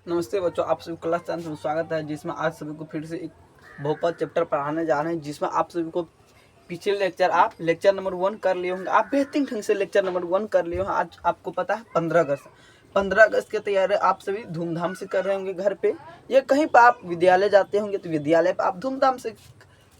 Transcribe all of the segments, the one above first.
नमस्ते बच्चों, आप सभी क्लास 10 में स्वागत है, जिसमें आज सभी को फिर से एक बहुपद चैप्टर पढ़ाने जा रहे हैं, जिसमें आप सभी को पिछले लेक्चर आप लेक्चर नंबर 1 कर लिए होंगे। आप बेहतरीन ढंग से लेक्चर नंबर 1 कर लिए होंगे। आज आपको पता है 15 अगस्त की तैयारी आप सभी धूमधाम से कर रहे होंगे घर पे, या कहीं पर आप विद्यालय जाते होंगे तो विद्यालय पर आप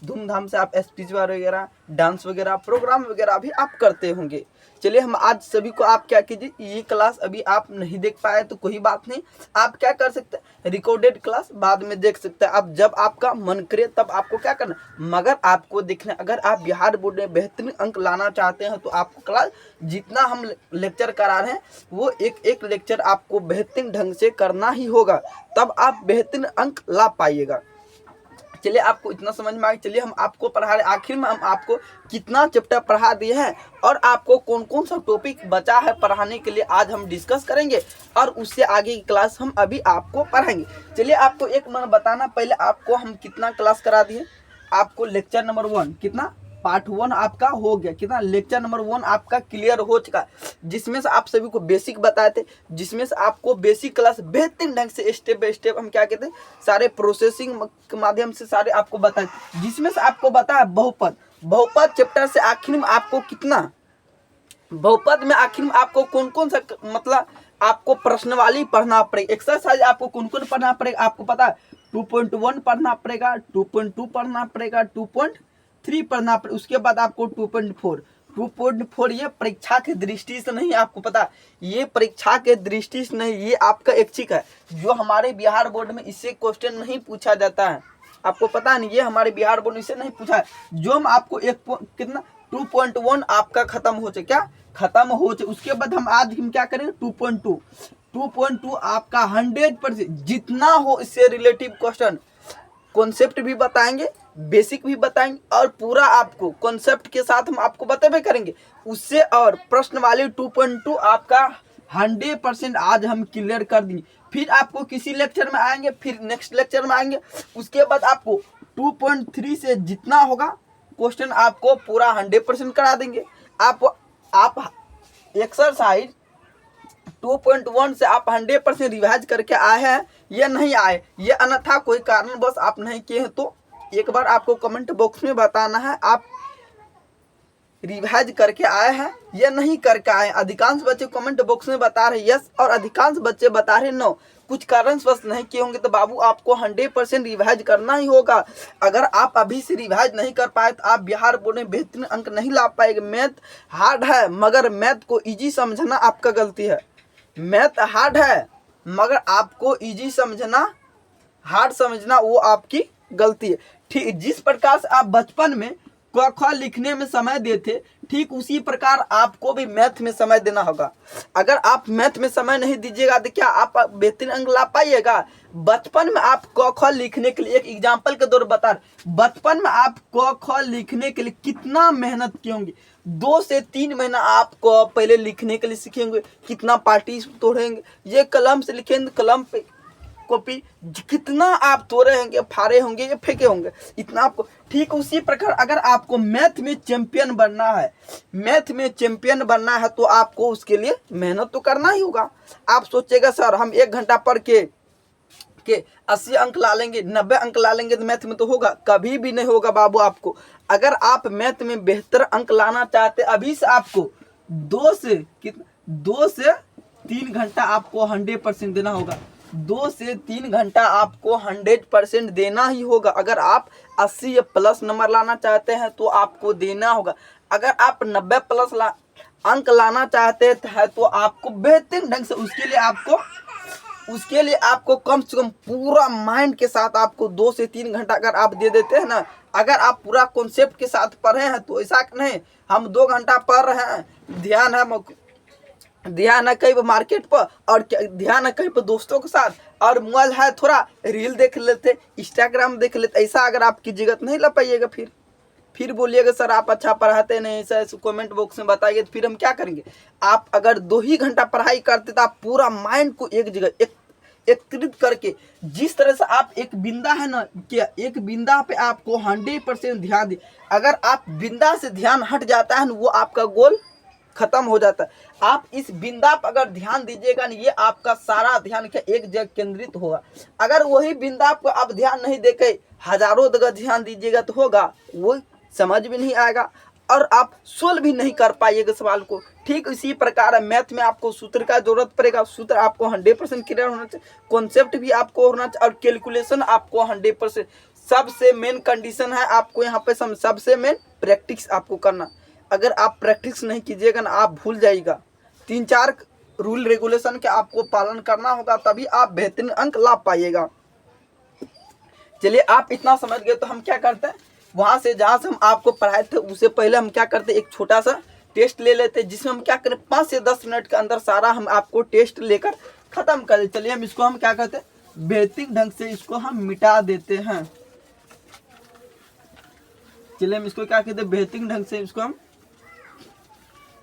धूमधाम से आप स्पीच वगैरह, डांस वगैरह, प्रोग्राम वगैरह भी आप करते होंगे। चलिए, हम आज सभी को आप क्या कीजिए, ये क्लास अभी आप नहीं देख पाए तो कोई बात नहीं, आप क्या कर सकते हैं, रिकॉर्डेड क्लास बाद में देख सकते हैं। आप जब आपका मन करे तब आपको क्या करना, मगर आपको देखना, अगर आप बिहार बोर्ड में बेहतरीन अंक लाना चाहते हैं तो आपको क्लास जितना हम लेक्चर करा रहे हैं वो एक एक लेक्चर आपको बेहतरीन ढंग से करना ही होगा, तब आप बेहतरीन अंक ला पाइएगा। चलिए, आपको इतना समझ में आ गया। चलिए, हम आपको पढ़ा रहे, आखिर में हम आपको कितना चैप्टर पढ़ा दिए हैं और आपको कौन कौन सा टॉपिक बचा है पढ़ाने के लिए आज हम डिस्कस करेंगे, और उससे आगे की क्लास हम अभी आपको पढ़ाएंगे। चलिए, आपको एक मिनट बताना, पहले आपको हम कितना क्लास करा दिए। आपको लेक्चर नंबर 1 कितना, पार्ट 1 आपका हो गया, कितना लेक्चर नंबर 1 आपका क्लियर हो चुका, जिसमें से आप सभी को बेसिक बताए थे, जिसमें से आपको बेसिक क्लास बेहतरीन ढंग से स्टेप बाय स्टेप हम क्या कहते हैं, सारे प्रोसेसिंग के माध्यम से सारे आपको बताए, जिसमें से आपको बताया बहुपद चैप्टर से आखिर में आपको कितना, बहुपद में आखिर में आपको कौन कौन सा, मतलब आपको प्रश्नवाली पढ़ना पड़ेगा, एक्सरसाइज आपको कौन कौन पढ़ना पड़ेगा, आपको पता है 2.1 पढ़ना पड़ेगा, 2.2 पढ़ना पड़ेगा, 2.3 पढ़ना पड़ेगा, उसके बाद आपको 2.4 ये परीक्षा की दृष्टि से नहीं, आपको पता ये परीक्षा के दृष्टि से नहीं, ये आपका ऐच्छिक है, जो हमारे बिहार बोर्ड में इससे क्वेश्चन नहीं पूछा जाता है। आपको पता नहीं, ये हमारे बिहार बोर्ड में इससे नहीं पूछा है। जो हम आपको कितना 2.1 आपका खत्म हो चुका, क्या खत्म हो चुका, उसके बाद हम आज हम क्या करेंगे 2.2 आपका 100% जितना हो इससे रिलेटिव क्वेश्चन, कॉन्सेप्ट भी बताएंगे, बेसिक भी बताएंगे, और पूरा आपको कॉन्सेप्ट के साथ हम आपको बतेबे करेंगे उससे, और प्रश्न वाले 2.2 आपका 100% आज हम क्लियर कर देंगे। फिर आपको किसी लेक्चर में आएंगे, फिर नेक्स्ट लेक्चर में आएंगे, उसके बाद आपको 2.3 से जितना होगा क्वेश्चन आपको पूरा 100% करा देंगे। आप एक्सरसाइज 2.1 से आप 100% रिवाइज करके आए हैं या नहीं आए, ये अन्यथा कोई कारण बस आप नहीं किए हैं तो एक बार आपको कमेंट बॉक्स में बताना है, आप रिवाइज करके आए हैं या नहीं करके आए। अधिकांश बच्चे कमेंट बॉक्स में बता रहे यस, और अधिकांश बच्चे बता रहे नो। कुछ कारणवश नहीं किए होंगे तो बाबू आपको 100% रिवाइज करना ही होगा। अगर आप अभी से रिवाइज नहीं कर पाए तो आप बिहार बोर्ड में बेहतरीन अंक नहीं ला पाएंगे। मैथ हार्ड है, मगर मैथ को ईजी समझना आपका गलती है। मैथ हार्ड है, मगर आपको इजी समझना, हार्ड समझना वो आपकी गलती है। ठीक जिस प्रकार से आप बचपन में क ख लिखने में समय देते, ठीक उसी प्रकार आपको भी मैथ में समय देना होगा। अगर आप मैथ में समय नहीं दीजिएगा तो क्या आप बेहतरीन अंक ला पाइएगा। बचपन में आप क ख लिखने के लिए, एक एग्जाम्पल के दौर बता रहे, बचपन में आप क ख लिखने के लिए कितना मेहनत किए होंगे। 2 से 3 महीना आपको पहले लिखने के लिए सीखेंगे, कितना पार्टी तोड़ेंगे, ये कलम से लिखेंगे, कलम पे कॉपी कितना आप तोड़े होंगे, फाड़े होंगे, ये फेंके होंगे, इतना आपको। ठीक उसी प्रकार अगर आपको मैथ में चैंपियन बनना है, मैथ में चैंपियन बनना है तो आपको उसके लिए मेहनत तो करना ही होगा। आप सोचेगा सर हम 1 घंटा पढ़ के 80 अंक ला लेंगे, 90 अंक ला लेंगे तो मैथ में तो होगा, कभी भी नहीं होगा बाबू। आपको अगर आप मैथ में बेहतर अंक लाना चाहते, अभी से आपको 2 से 3 घंटा आपको 100% देना होगा। 2 से 3 घंटा आपको 100% देना ही होगा। अगर आप 80 या प्लस नंबर लाना चाहते हैं तो आपको देना होगा। अगर आप 90 प्लस अंक लाना चाहते हैं तो आपको बेहतरीन ढंग से, उसके लिए आपको कम से कम पूरा माइंड के साथ आपको 2 से 3 घंटा अगर आप दे देते हैं ना, अगर आप पूरा कॉन्सेप्ट के साथ पढ़े हैं तो ऐसा नहीं हम 2 घंटा पढ़ रहे हैं, ध्यान है कहीं पर मार्केट पर, और ध्यान है कहीं पर दोस्तों के साथ, और मोबाइल है थोड़ा रील देख लेते, इंस्टाग्राम देख लेते, ऐसा अगर आप कीजिएगा तो नहीं ला पाइएगा। फिर बोलिएगा सर आप अच्छा पढ़ाते नहीं, ऐसा कमेंट बॉक्स में बताइए, तो फिर हम क्या करेंगे। आप अगर 2 ही घंटा पढ़ाई करते तो आप पूरा माइंड को एक जगह एकत्रित करके, जिस तरह से आप एक बिंदा है ना, क्या एक बिंदा पे आपको 100% ध्यान दे, अगर आप बिंदा से ध्यान हट जाता है ना, वो आपका गोल खत्म हो जाता है। आप इस बिंदा पर अगर ध्यान दीजिएगा ना, ये आपका सारा ध्यान क्या एक जगह केंद्रित होगा। अगर वही बिंदा पर आप ध्यान नहीं देके हजारों जगह ध्यान दीजिएगा तो होगा, वो समझ भी नहीं आएगा और आप सोल्व भी नहीं कर पाइएगा सवाल को। ठीक इसी प्रकार है, मैथ में आपको सूत्र का जरूरत पड़ेगा, सूत्र आपको 100% क्लियर होना चाहिए, कॉन्सेप्ट भी आपको होना चाहिए और कैलकुलेशन आपको 100%। सबसे मेन कंडीशन है आपको यहाँ पे सबसे मेन प्रैक्टिस आपको करना। अगर आप प्रैक्टिस नहीं कीजिएगा ना, आप भूल जाइएगा। 3-4 रूल रेगुलेशन के आपको पालन करना होगा, तभी आप बेहतरीन अंक ला पाइएगा। चलिए आप इतना समझ गए तो हम क्या करते हैं, वहां से जहां से हम आपको पढ़ाए थे उससे पहले हम क्या करते, एक छोटा सा टेस्ट ले लेते, जिसमें हम क्या करें 5 से 10 मिनट के अंदर सारा हम आपको टेस्ट लेकर खत्म कर दे। चलिए हम इसको हम क्या करते हैं, बेहतरीन ढंग से इसको हम मिटा देते हैं। चलिए हम इसको क्या कहते हैं, बेहतरीन ढंग से इसको हम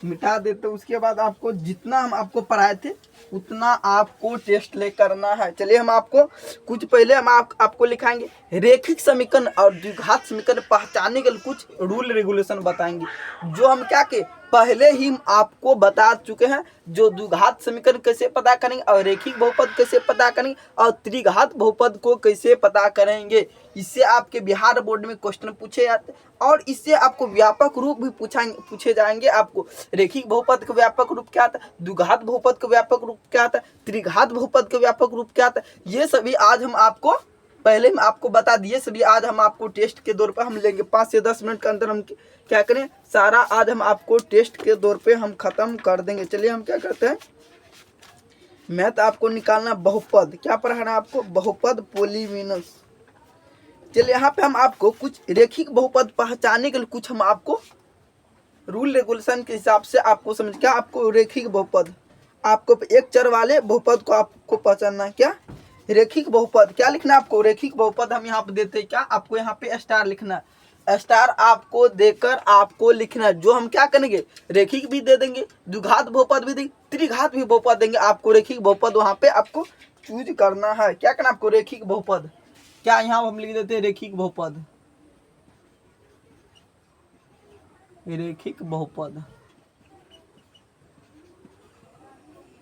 मिटा देते। उसके बाद आपको जितना हम आपको पढ़ाए थे उतना आपको टेस्ट ले करना है। चलिए हम आपको कुछ पहले हम आपको लिखाएंगे रेखिक समीकरण और द्विघात समीकरण पहचानने के लिए कुछ रूल रेगुलेशन बताएंगे, जो हम क्या के पहले ही हम आपको बता चुके हैं। जो द्विघात समीकरण कैसे पता करेंगे और रेखिक बहुपद कैसे पता करेंगे और त्रिघात बहुपद को कैसे पता करेंगे, इससे आपके बिहार बोर्ड में क्वेश्चन पूछे जाते हैं और इससे आपको व्यापक रूप भी पूछे जाएंगे। आपको रेखिक बहुपद का व्यापक रूप क्या आता है, द्विघात बहुपद का व्यापक रूप क्या आता है, त्रिघात बहुपद का व्यापक रूप क्या आता है, ये सभी आज हम आपको पहले हम आपको बता दिए। सभी आज हम आपको टेस्ट के दौर पर हम लेंगे, 5 से 10 मिनट के अंदर हम क्या करें, सारा आज हम आपको टेस्ट के दौर पे हम खत्म कर देंगे। चलिए हम क्या करते हैं, मैथ आपको निकालना बहुपद, क्या पढ़ाना आपको, बहुपद पॉलीमिनस। चलिए यहाँ पे हम आपको कुछ रेखिक बहुपद पहचानने के लिए कुछ हम आपको रूल रेगुलेशन के हिसाब से आपको समझ, क्या आपको रेखिक बहुपद, आपको एक चर वाले बहुपद को आपको पहचानना है। क्या रेखिक बहुपद, क्या लिखना है आपको, रेखिक बहुपद हम यहाँ पे देते हैं, क्या आपको यहाँ पे स्टार लिखना है, स्टार आपको देकर आपको लिखना है। जो हम क्या करेंगे, रेखिक भी दे देंगे, द्विघात बहुपद भी देंगे, त्रिघात भी बहुपद देंगे, आपको रेखिक बहुपद वहाँ पे आपको चूज करना है। क्या करना आपको, रेखिक बहुपद, क्या यहाँ हम लिख देते हैं रेखिक बहुपद, रेखिक बहुपद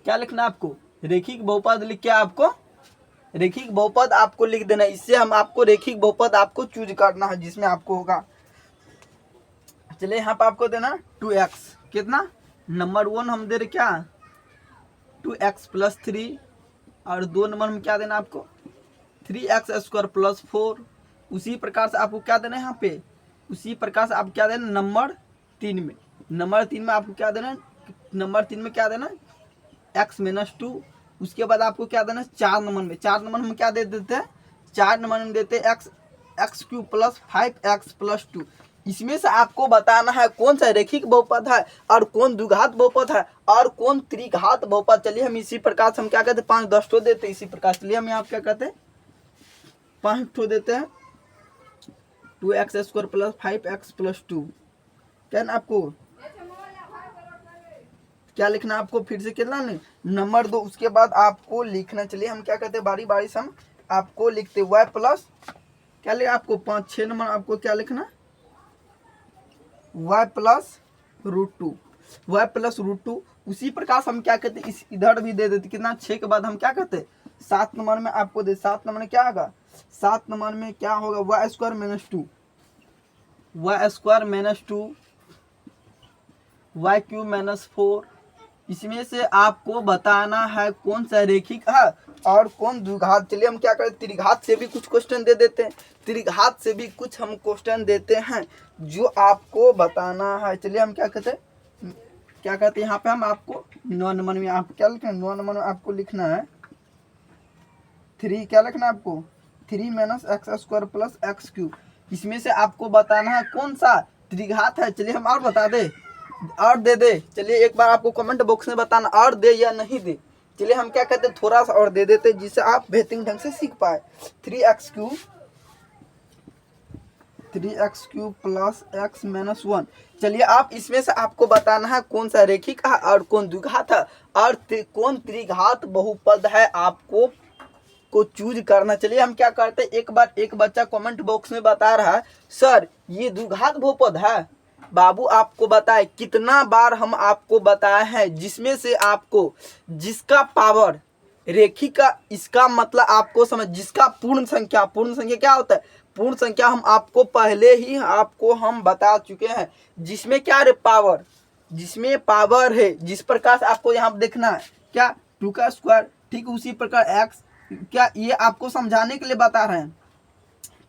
क्या लिखना आपको, रेखिक बहुपद लिख के आपको रेखिक बहुपद आपको लिख देना। इससे हम आपको रेखिक बहुपद आपको चूज करना है जिसमें आपको होगा। चलिए यहाँ पर आपको देना 2x, कितना, नंबर 1 हम दे रहे क्या 2x + 3 और 2 नंबर में क्या देना आपको 3x² + 4। उसी प्रकार से आपको क्या देना है यहाँ पे, उसी प्रकार से आप क्या देना नंबर 3 में, नंबर 3 में आपको क्या देना, नंबर 3 में क्या देना x - 2। उसके बाद आपको क्या देना है 4 नंबर में, 4 नंबर में क्या दे देते हैं, 4 नंबर में देते हैं x³ + 5x + 2। इसमें से आपको बताना है कौन सा रेखिक बहुपद है और कौन द्विघात बहुपद है और कौन त्रिघात बहुपद। चलिए हम इसी प्रकार से हम क्या कहते हैं 5-10 ठो देते हैं इसी प्रकार। चलिए हम यहाँ क्या कहते हैं 5 ठो देते हैं, 2x² + 5x + 2। क्या ना आपको क्या लिखना आपको, फिर से कितना नहीं नंबर 2। उसके बाद आपको लिखना, चलिए हम क्या कहते हैं बारी बारी से हम आपको लिखते y प्लस क्या लिखा आपको 5-6 नंबर आपको क्या लिखना y + √2, y + √2। उसी प्रकार से हम क्या कहते हैं इस इधर भी दे देते, कितना 6 के बाद हम क्या कहते हैं 7 नंबर में आपको दे, 7 नंबर में क्या होगा, 7 नंबर में क्या होगा y² - 2, y² - 2, y³ - 4। इसमें से आपको बताना है कौन सा रेखिक है और कौन द्विघात। चलिए हम क्या करते हैं त्रिघात से भी कुछ क्वेश्चन दे देते हैं, त्रिघात से भी कुछ हम क्वेश्चन देते हैं जो आपको बताना है। चलिए हम क्या कहते हैं यहाँ पे हम आपको 9 नंबर में आप क्या लिखना है, 9 नंबर में आपको लिखना है 3, क्या लिखना है आपको 3 - x² + x³। इसमें से आपको बताना है कौन सा त्रिघात है। चलिए हम और बता दे और दे चलिए एक बार आपको कमेंट बॉक्स में बताना और दे या नहीं दे। चलिए हम क्या कहते हैं थोड़ा सा और दे देते जिससे आप बेहतरीन ढंग से सीख पाए। 3x³ + x - 1। चलिए आप इसमें से आपको बताना है कौन सा रेखिक है और कौन द्विघात है और कौन त्रिघात बहुपद है, आपको को चूज करना। चलिए हम क्या करते हैं, एक बार एक बच्चा कमेंट बॉक्स में बता रहा है सर ये द्विघात बहुपद है, बाबू आपको बताए कितना बार हम आपको बताए हैं, जिसमें से आपको जिसका पावर रेखिक का, इसका मतलब आपको समझ, जिसका पूर्ण संख्या क्या होता है, पूर्ण संख्या हम आपको पहले ही आपको हम बता चुके हैं, जिसमें क्या रे पावर, जिसमें पावर है, जिस प्रकार से आपको यहाँ पे देखना है क्या 2 का स्क्वायर, ठीक उसी प्रकार x, क्या ये आपको समझाने के लिए बता रहे हैं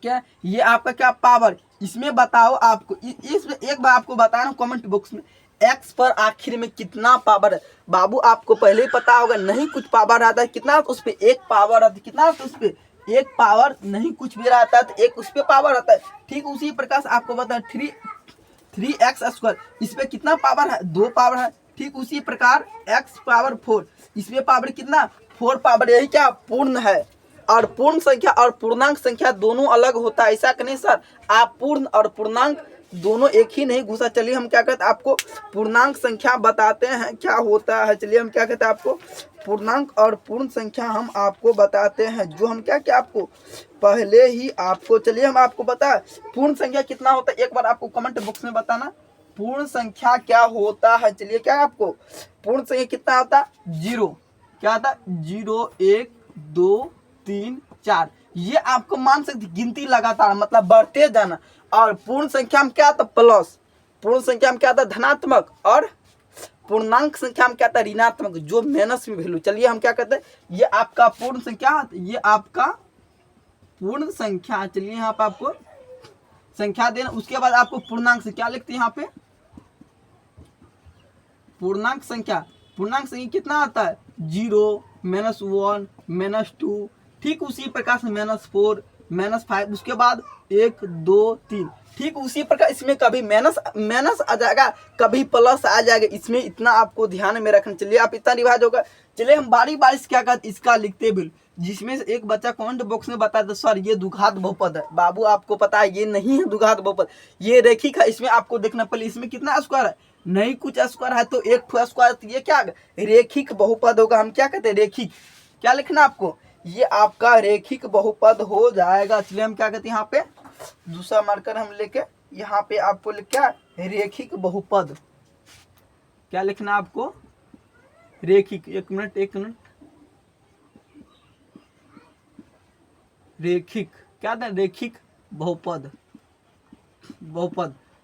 क्या, ये आपका क्या पावर, इसमें बताओ आपको इसमें एक बार आपको बताना कमेंट बॉक्स में x पर आखिर में कितना पावर है। बाबू आपको पहले ही पता होगा, नहीं कुछ पावर आता है कितना तो उस पर एक पावर आता है, कितना तो उस पर एक पावर, नहीं कुछ भी रहता है तो एक उस पर पावर आता है। ठीक उसी प्रकार से आपको बता 3x स्क्वायर, इस पे कितना पावर है, 2 पावर है। ठीक उसी प्रकार x पावर 4, इसमें पावर कितना 4 पावर, यही क्या पूर्ण है। और पूर्ण संख्या और पूर्णांक संख्या दोनों अलग होता है, ऐसा नहीं सर, आप पूर्ण और पूर्णांक दोनों एक ही नहीं घुसा। चलिए हम क्या कहते हैं आपको पूर्णांक संख्या बताते हैं क्या होता है। चलिए हम क्या कहते हैं आपको पूर्णांक और पूर्ण संख्या हम आपको बताते हैं, जो हम क्या आपको पहले ही आपको, चलिए हम आपको बता पूर्ण संख्या कितना होता है, एक बार आपको कमेंट बॉक्स में बताना पूर्ण संख्या क्या होता है। चलिए क्या आपको पूर्ण संख्या कितना होता है, 0, क्या होता है 0 1 2 3 4, ये आपको मान सकते गिनती लगातार मतलब बढ़ते जाना। और पूर्ण संख्या में क्या था प्लस, पूर्ण संख्या में क्या था धनात्मक, और पूर्णांक संख्या में क्या था ऋणात्मक, जो माइनस में वैल्यू। चलिए हम क्या कहते हैं, ये आपका पूर्ण संख्या, ये आपका पूर्ण संख्या। चलिए यहाँ पे आपको संख्या देना, उसके बाद आपको पूर्णांक से क्या लिखते हैं यहाँ पे पूर्णांक संख्या। पूर्णांक संख्या कितना आता है 0 -1 -2, ठीक उसी प्रकार से -4 -5, उसके बाद 1 2 3। ठीक उसी प्रकार इसमें कभी माइनस आ जाएगा, कभी प्लस आ जाएगा, इसमें इतना आपको ध्यान में रखना। चलिए आप इतना रिवाज होगा। चलिए हम बारी बारी से क्या कहते इसका लिखते भी, जिसमें से एक बच्चा कमेंट बॉक्स में बता दे सर ये द्विघात बहुपद है। बाबू आपको पता है ये नहीं है द्विघात बहुपद, ये रेखिक है। इसमें आपको देखना पहले इसमें कितना स्क्वायर है, नहीं कुछ स्क्वायर है तो एक स्क्वायर, तो ये क्या रेखिक बहुपद होगा। हम क्या कहते हैं रेखिक, क्या लिखना आपको, ये आपका रेखिक बहुपद हो जाएगा। चलिए हम क्या कहते हैं यहाँ पे दूसरा मार्कर हम लेके यहाँ पे आपको क्या रेखिक बहुपद, क्या लिखना आपको रेखिक, एक मिनट रेखिक, क्या था रेखिक बहुपद।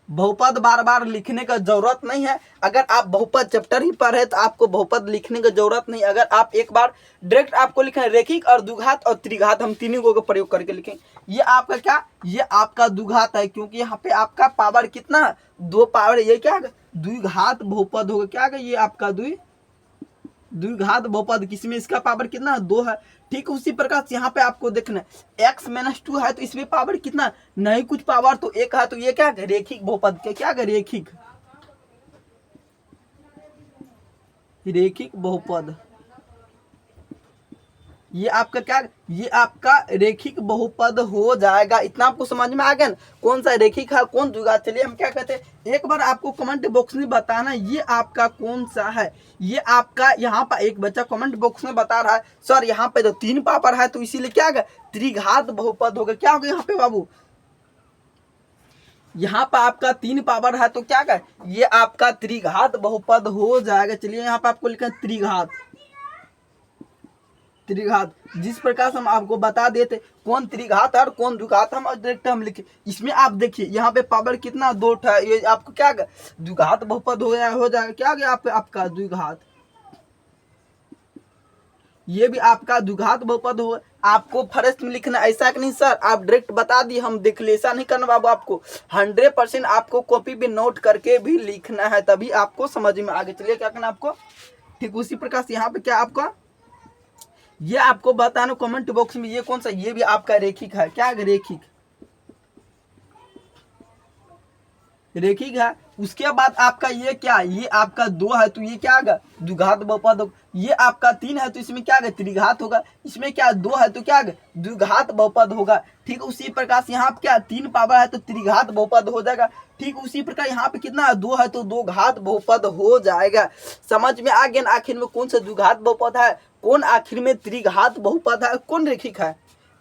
बहुपद बार बार लिखने का जरूरत नहीं है, अगर आप बहुपद चैप्टर ही पढ़े तो आपको बहुपद लिखने की जरूरत नहीं। अगर आप एक बार डायरेक्ट आपको लिखें रेखिक और द्विघात और त्रिघात, हम तीनों का प्रयोग करके लिखें। ये आपका क्या, ये आपका द्विघात है, क्योंकि यहाँ पे आपका पावर कितना 2 पावर, ये क्या द्विघात बहुपद होगा। क्या ये आपका द्विघात बहुपद, किसमें इसका पावर कितना 2 है। ठीक उसी प्रकार से यहाँ पे आपको देखना x -2 है तो इसमें पावर कितना, नहीं कुछ पावर तो 1 है, तो ये क्या रेखिक बहुपद के क्या रेखिक बहुपद, ये आपका क्या, ये आपका रेखिक बहुपद हो जाएगा। इतना आपको समझ में आ गया ना कौन सा रेखिक है कौन द्विघात। चलिए हम क्या कहते हैं एक बार आपको कमेंट बॉक्स में बताना ये आपका कौन सा है। ये आपका यहाँ पर एक बच्चा कमेंट बॉक्स में बता रहा है सर यहाँ पे तो 3 पावर है तो इसीलिए क्या होगा त्रिघात बहुपद होगा। क्या होगा यहाँ पे बाबू, यहाँ पर आपका 3 पावर है तो क्या कर ये आपका त्रिघात बहुपद हो जाएगा। चलिए यहाँ पे आपको लिखा त्रिघात, जिस प्रकार से हम आपको बता देते कौन त्रिघात और कौन द्विघात, हम डायरेक्ट हम लिखे। इसमें आप देखिए यहाँ पे पावर कितना 2 था, ये आपको क्या द्विघात बहुपद हो जाएगा। क्या गया आपका द्विघात, ये भी आपका द्विघात बहुपद हो। आपको फर्स्ट में लिखना ऐसा कि नहीं सर आप डायरेक्ट बता दिए हम देख ले, ऐसा नहीं करना बाबू। आपको 100% आपको कॉपी पे नोट करके भी लिखना है, तभी आपको समझ में आगे। चलिए क्या करना आपको, ठीक उसी प्रकार से यहाँ पे क्या आपका ये आपको बताना कमेंट बॉक्स में ये कौन सा, ये भी आपका रेखिक है। क्या रेखिक है। उसके बाद आपका ये क्या, ये आपका 2 है तो ये क्या होगा द्विघात बहुपद होगा। ये आपका 3 है तो इसमें क्या होगा त्रिघात होगा। इसमें क्या 2 है तो क्या होगा द्विघात बहुपद होगा। ठीक उसी प्रकार से यहाँ पे क्या 3 पावर है तो त्रिघात बहुपद हो जाएगा। ठीक उसी प्रकार यहाँ पे कितना 2 है तो 2 घात बहुपद हो जाएगा। समझ में आ गया आखिर में कौन सा द्विघात बहुपद है, कौन आखिर में त्रिघात बहुपद है, कौन रेखिक है।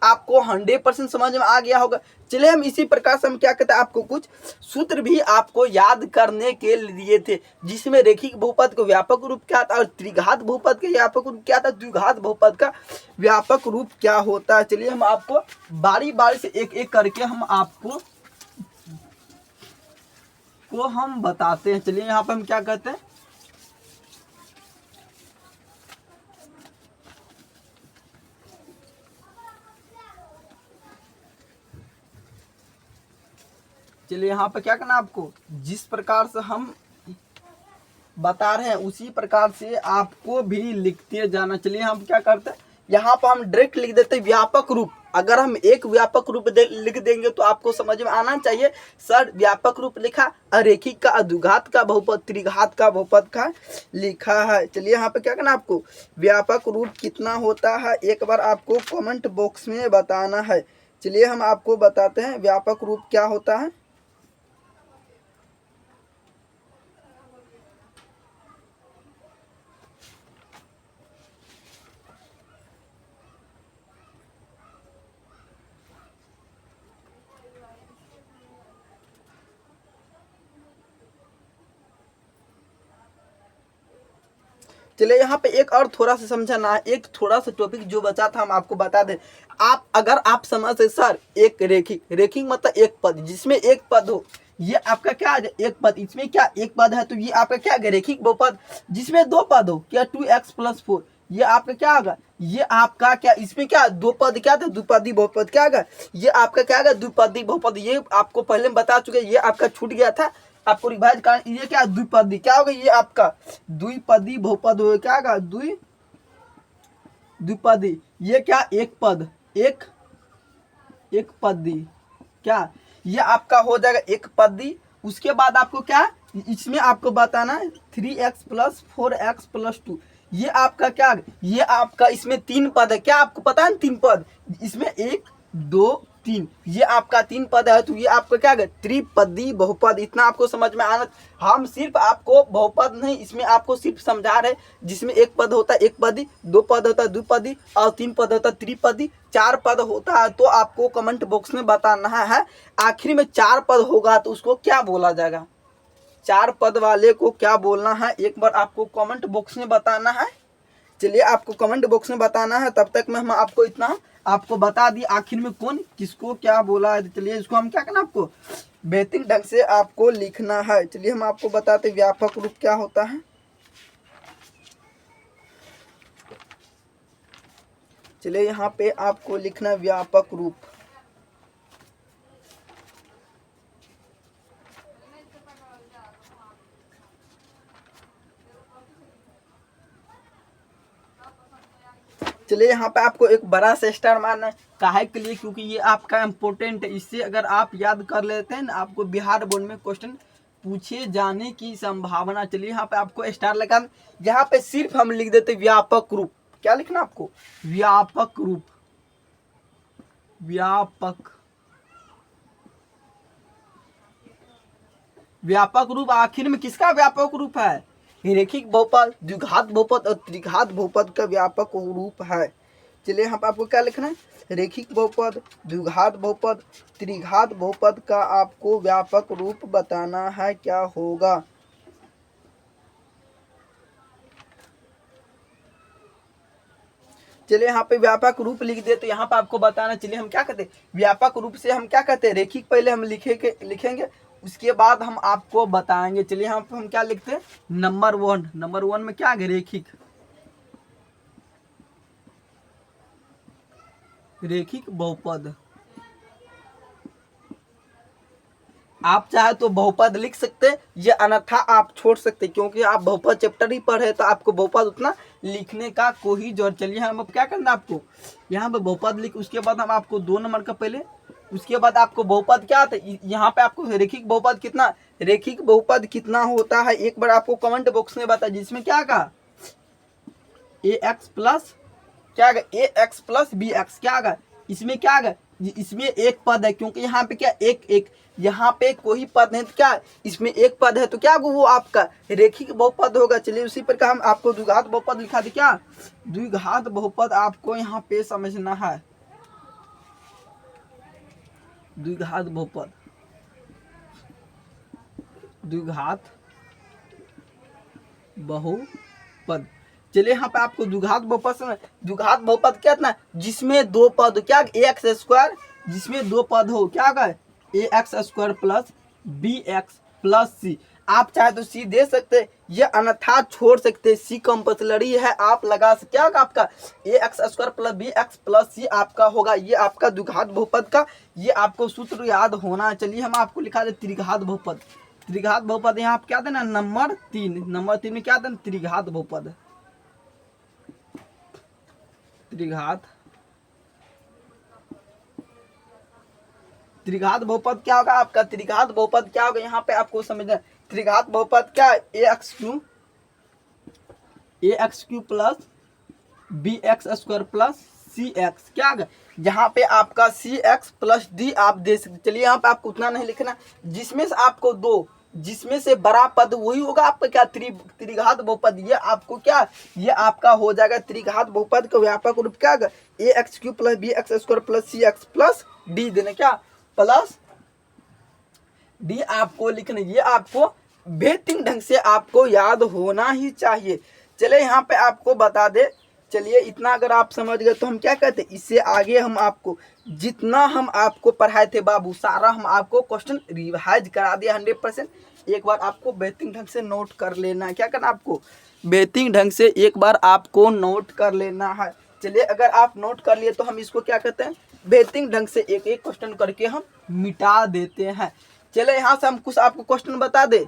आपको 100% समझ में आ गया होगा। चलिए हम इसी प्रकार से हम क्या कहते हैं, आपको कुछ सूत्र भी आपको याद करने के लिए थे, जिसमें रेखिक बहुपद का व्यापक रूप क्या था और त्रिघात बहुपद का व्यापक रूप क्या था, द्विघात बहुपद का व्यापक रूप क्या होता है। चलिए हम आपको बारी बारी से एक एक करके हम आपको हम बताते हैं। चलिए यहाँ पर हम क्या कहते हैं, चलिए यहाँ पे क्या करना आपको, जिस प्रकार से हम बता रहे हैं उसी प्रकार से आपको भी लिखते जाना। चलिए हम क्या करते हैं, यहाँ पर हम डायरेक्ट लिख देते हैं व्यापक रूप। अगर हम एक व्यापक रूप लिख देंगे तो आपको समझ में आना चाहिए सर व्यापक रूप लिखा, अरेखिक का, द्विघात का बहुपद, त्रिघात का बहुपद का लिखा है। चलिए यहाँ पे क्या करना आपको, व्यापक रूप कितना होता है एक बार आपको कमेंट बॉक्स में बताना है। चलिए हम आपको बताते हैं व्यापक रूप क्या होता है। चलिए यहाँ पे एक और थोड़ा सा समझाना है, एक थोड़ा सा टॉपिक जो बचा था हम आपको बता दें। आप अगर आप समझते सर एक रेखिक मतलब एक पद, जिसमें एक पद हो, ये आपका क्या है एक पद, इसमें क्या एक पद है तो ये आपका क्या है रेखिक बहुपद। जिसमें दो पद हो क्या 2x+4, ये आपका क्या होगा, ये आपका क्या इसमें क्या दो पद क्या था, द्विपदी बहुपद क्या होगा, ये आपका क्या होगा द्विपदी बहुपद। ये आपको पहले में बता चुके, ये आपका छूट गया था, आपको रिवाइज कर, ये क्या द्विपदी क्या होगा, ये आपका द्विपदी बहुपद होगा, क्या होगा द्विपदी। ये क्या एक पद, एक पदी क्या, ये आपका हो जाएगा एक पदी। उसके बाद आपको क्या इसमें आपको बताना है 3x+4x+2, ये आपका क्या, ये आपका इसमें तीन पद है, क्या आपको पता है तीन पद, इसमें 1 2 3, ये आपका तीन पद है तो ये आपका क्या है त्रिपदी बहुपद। इतना आपको समझ में आना। हम सिर्फ आपको बहुपद नहीं, इसमें आपको सिर्फ समझा रहे जिसमें एक पद होता है एक पदी, दो पद होता है द्विपदी और तीन पद होता है त्रिपदी, चार पद होता है तो आपको कमेंट बॉक्स में बताना है आखिर में चार पद होगा तो उसको क्या बोला जाएगा, चार पद वाले को क्या बोलना है एक बार आपको कमेंट बॉक्स में बताना है। चलिए आपको कमेंट बॉक्स में बताना है, तब तक में हम आपको इतना आपको बता दी आखिर में कौन किसको क्या बोला है। चलिए इसको हम क्या करना आपको बेहतरीन ढंग से आपको लिखना है। चलिए हम आपको बताते व्यापक रूप क्या होता है। चलिए यहाँ पे आपको लिखना व्यापक रूप। चलिए यहाँ पे आपको एक बड़ा सा स्टार मारना है, काहे के लिए, क्योंकि ये आपका इम्पोर्टेंट है। इससे अगर आप याद कर लेते हैं ना आपको बिहार बोर्ड में क्वेश्चन पूछे जाने की संभावना। चलिए यहाँ पे आपको स्टार लगा, यहाँ पे सिर्फ हम लिख देते व्यापक रूप। क्या लिखना आपको, व्यापक रूप, व्यापक रूप आखिर में किसका व्यापक रूप है, रेखिक बहुपद, द्विघात बहुपद और त्रिघात बहुपद का व्यापक रूप है। चलिए यहाँ पर आपको क्या लिखना है, रेखिक बहुपद, द्विघात बहुपद, त्रिघात बहुपद का आपको व्यापक रूप बताना है क्या होगा। चलिए यहाँ पे व्यापक रूप लिख दे तो यहाँ पे आपको बताना। चलिए हम क्या कहते हैं व्यापक रूप से हम क्या कहते हैं, रेखिक पहले हम लिखेंगे उसके बाद हम आपको बताएंगे। चलिए यहाँ पे हम क्या लिखते हैं नंबर वन में क्या है रेखिक बहुपद। आप चाहे तो बहुपद लिख सकते, ये अन्यथा आप छोड़ सकते, क्योंकि आप बहुपद चैप्टर ही पढ़े तो आपको बहुपद उतना लिखने का कोई जरूरत। चलिए हम अब क्या करना आपको यहाँ पे बहुपद लिख, उसके बाद हम आपको 2 नंबर का पहले, उसके बाद आपको बहुपद क्या आता है, यहाँ पे आपको रेखिक बहुपद कितना, रेखिक बहुपद कितना होता है एक बार आपको कमेंट बॉक्स में बता, जिसमें क्या कहा ax प्लस क्या ax प्लस bx क्या आगा, इसमें क्या आगा, इसमें एक पद है क्योंकि यहाँ पे क्या एक यहाँ पे कोई पद नहीं तो क्या इसमें एक पद है तो क्या वो आपका रेखिक बहुपद होगा। चलिए उसी प्रकार हम आपको द्विघात बहुपद लिखा दे, क्या द्विघात बहुपद आपको यहाँ पे समझना है। द्विघात बहुपद, द्विघात बहुपद। चलिए यहाँ पे आपको द्विघात बहुपद से, द्विघात बहुपद क्या था, जिसमें दो पद क्या एक्स स्क्वायर, जिसमें दो पद हो क्या कहे a x square plus b x plus c. आप चाहे तो सी दे सकते, ये अन्यथा छोड़ सकते, सी कंपल्सरी है, आप लगा सकते। क्या आपका a x square plus b x plus c आपका होगा, ये आपका द्विघात बहुपद का, ये आपको सूत्र याद होना। चलिए हम आपको लिखा दे त्रिघात बहुपद। त्रिघात बहुपद यहाँ आप क्या देना नंबर 3, नंबर 3 में क्या देना त्रिघात बहुपद, त्रिघात, त्रिघात बहुपद क्या होगा आपका, त्रिघात बहुपद क्या होगा यहाँ पे आपको समझना। त्रिघात बहुपद क्या a x cube plus b x square plus c x क्या होगा, यहाँ पे आपका सी एक्स प्लस डी आप दे सकते। चलिए यहाँ पे आपको उतना नहीं लिखना, जिसमें से आपको दो, जिसमें से बड़ा पद वही होगा आपका क्या त्रिघात बहुपद। ये आपको क्या, ये आपका हो जाएगा त्रिघात बहुपद का व्यापक रूप क्या होगा a x cube plus b x square plus c x plus d देना क्या प्लस डी आपको लिखना। ये आपको बेहतरीन ढंग से आपको याद होना ही चाहिए। चलिए यहाँ पे आपको बता दे, चलिए इतना अगर आप समझ गए तो हम क्या कहते हैं, इससे आगे हम आपको जितना हम आपको पढ़ाए थे बाबू सारा हम आपको क्वेश्चन रिवाइज करा दिया 100%। एक बार आपको बेहतरीन ढंग से नोट कर लेना है, क्या करना आपको बेहतरीन ढंग से एक बार आपको नोट कर लेना है। चलिए अगर आप नोट कर लिए तो हम इसको क्या कहते हैं बेहतरीन ढंग से एक एक क्वेश्चन करके हम मिटा देते हैं। चलिए यहाँ से हम कुछ आपको क्वेश्चन बता दे,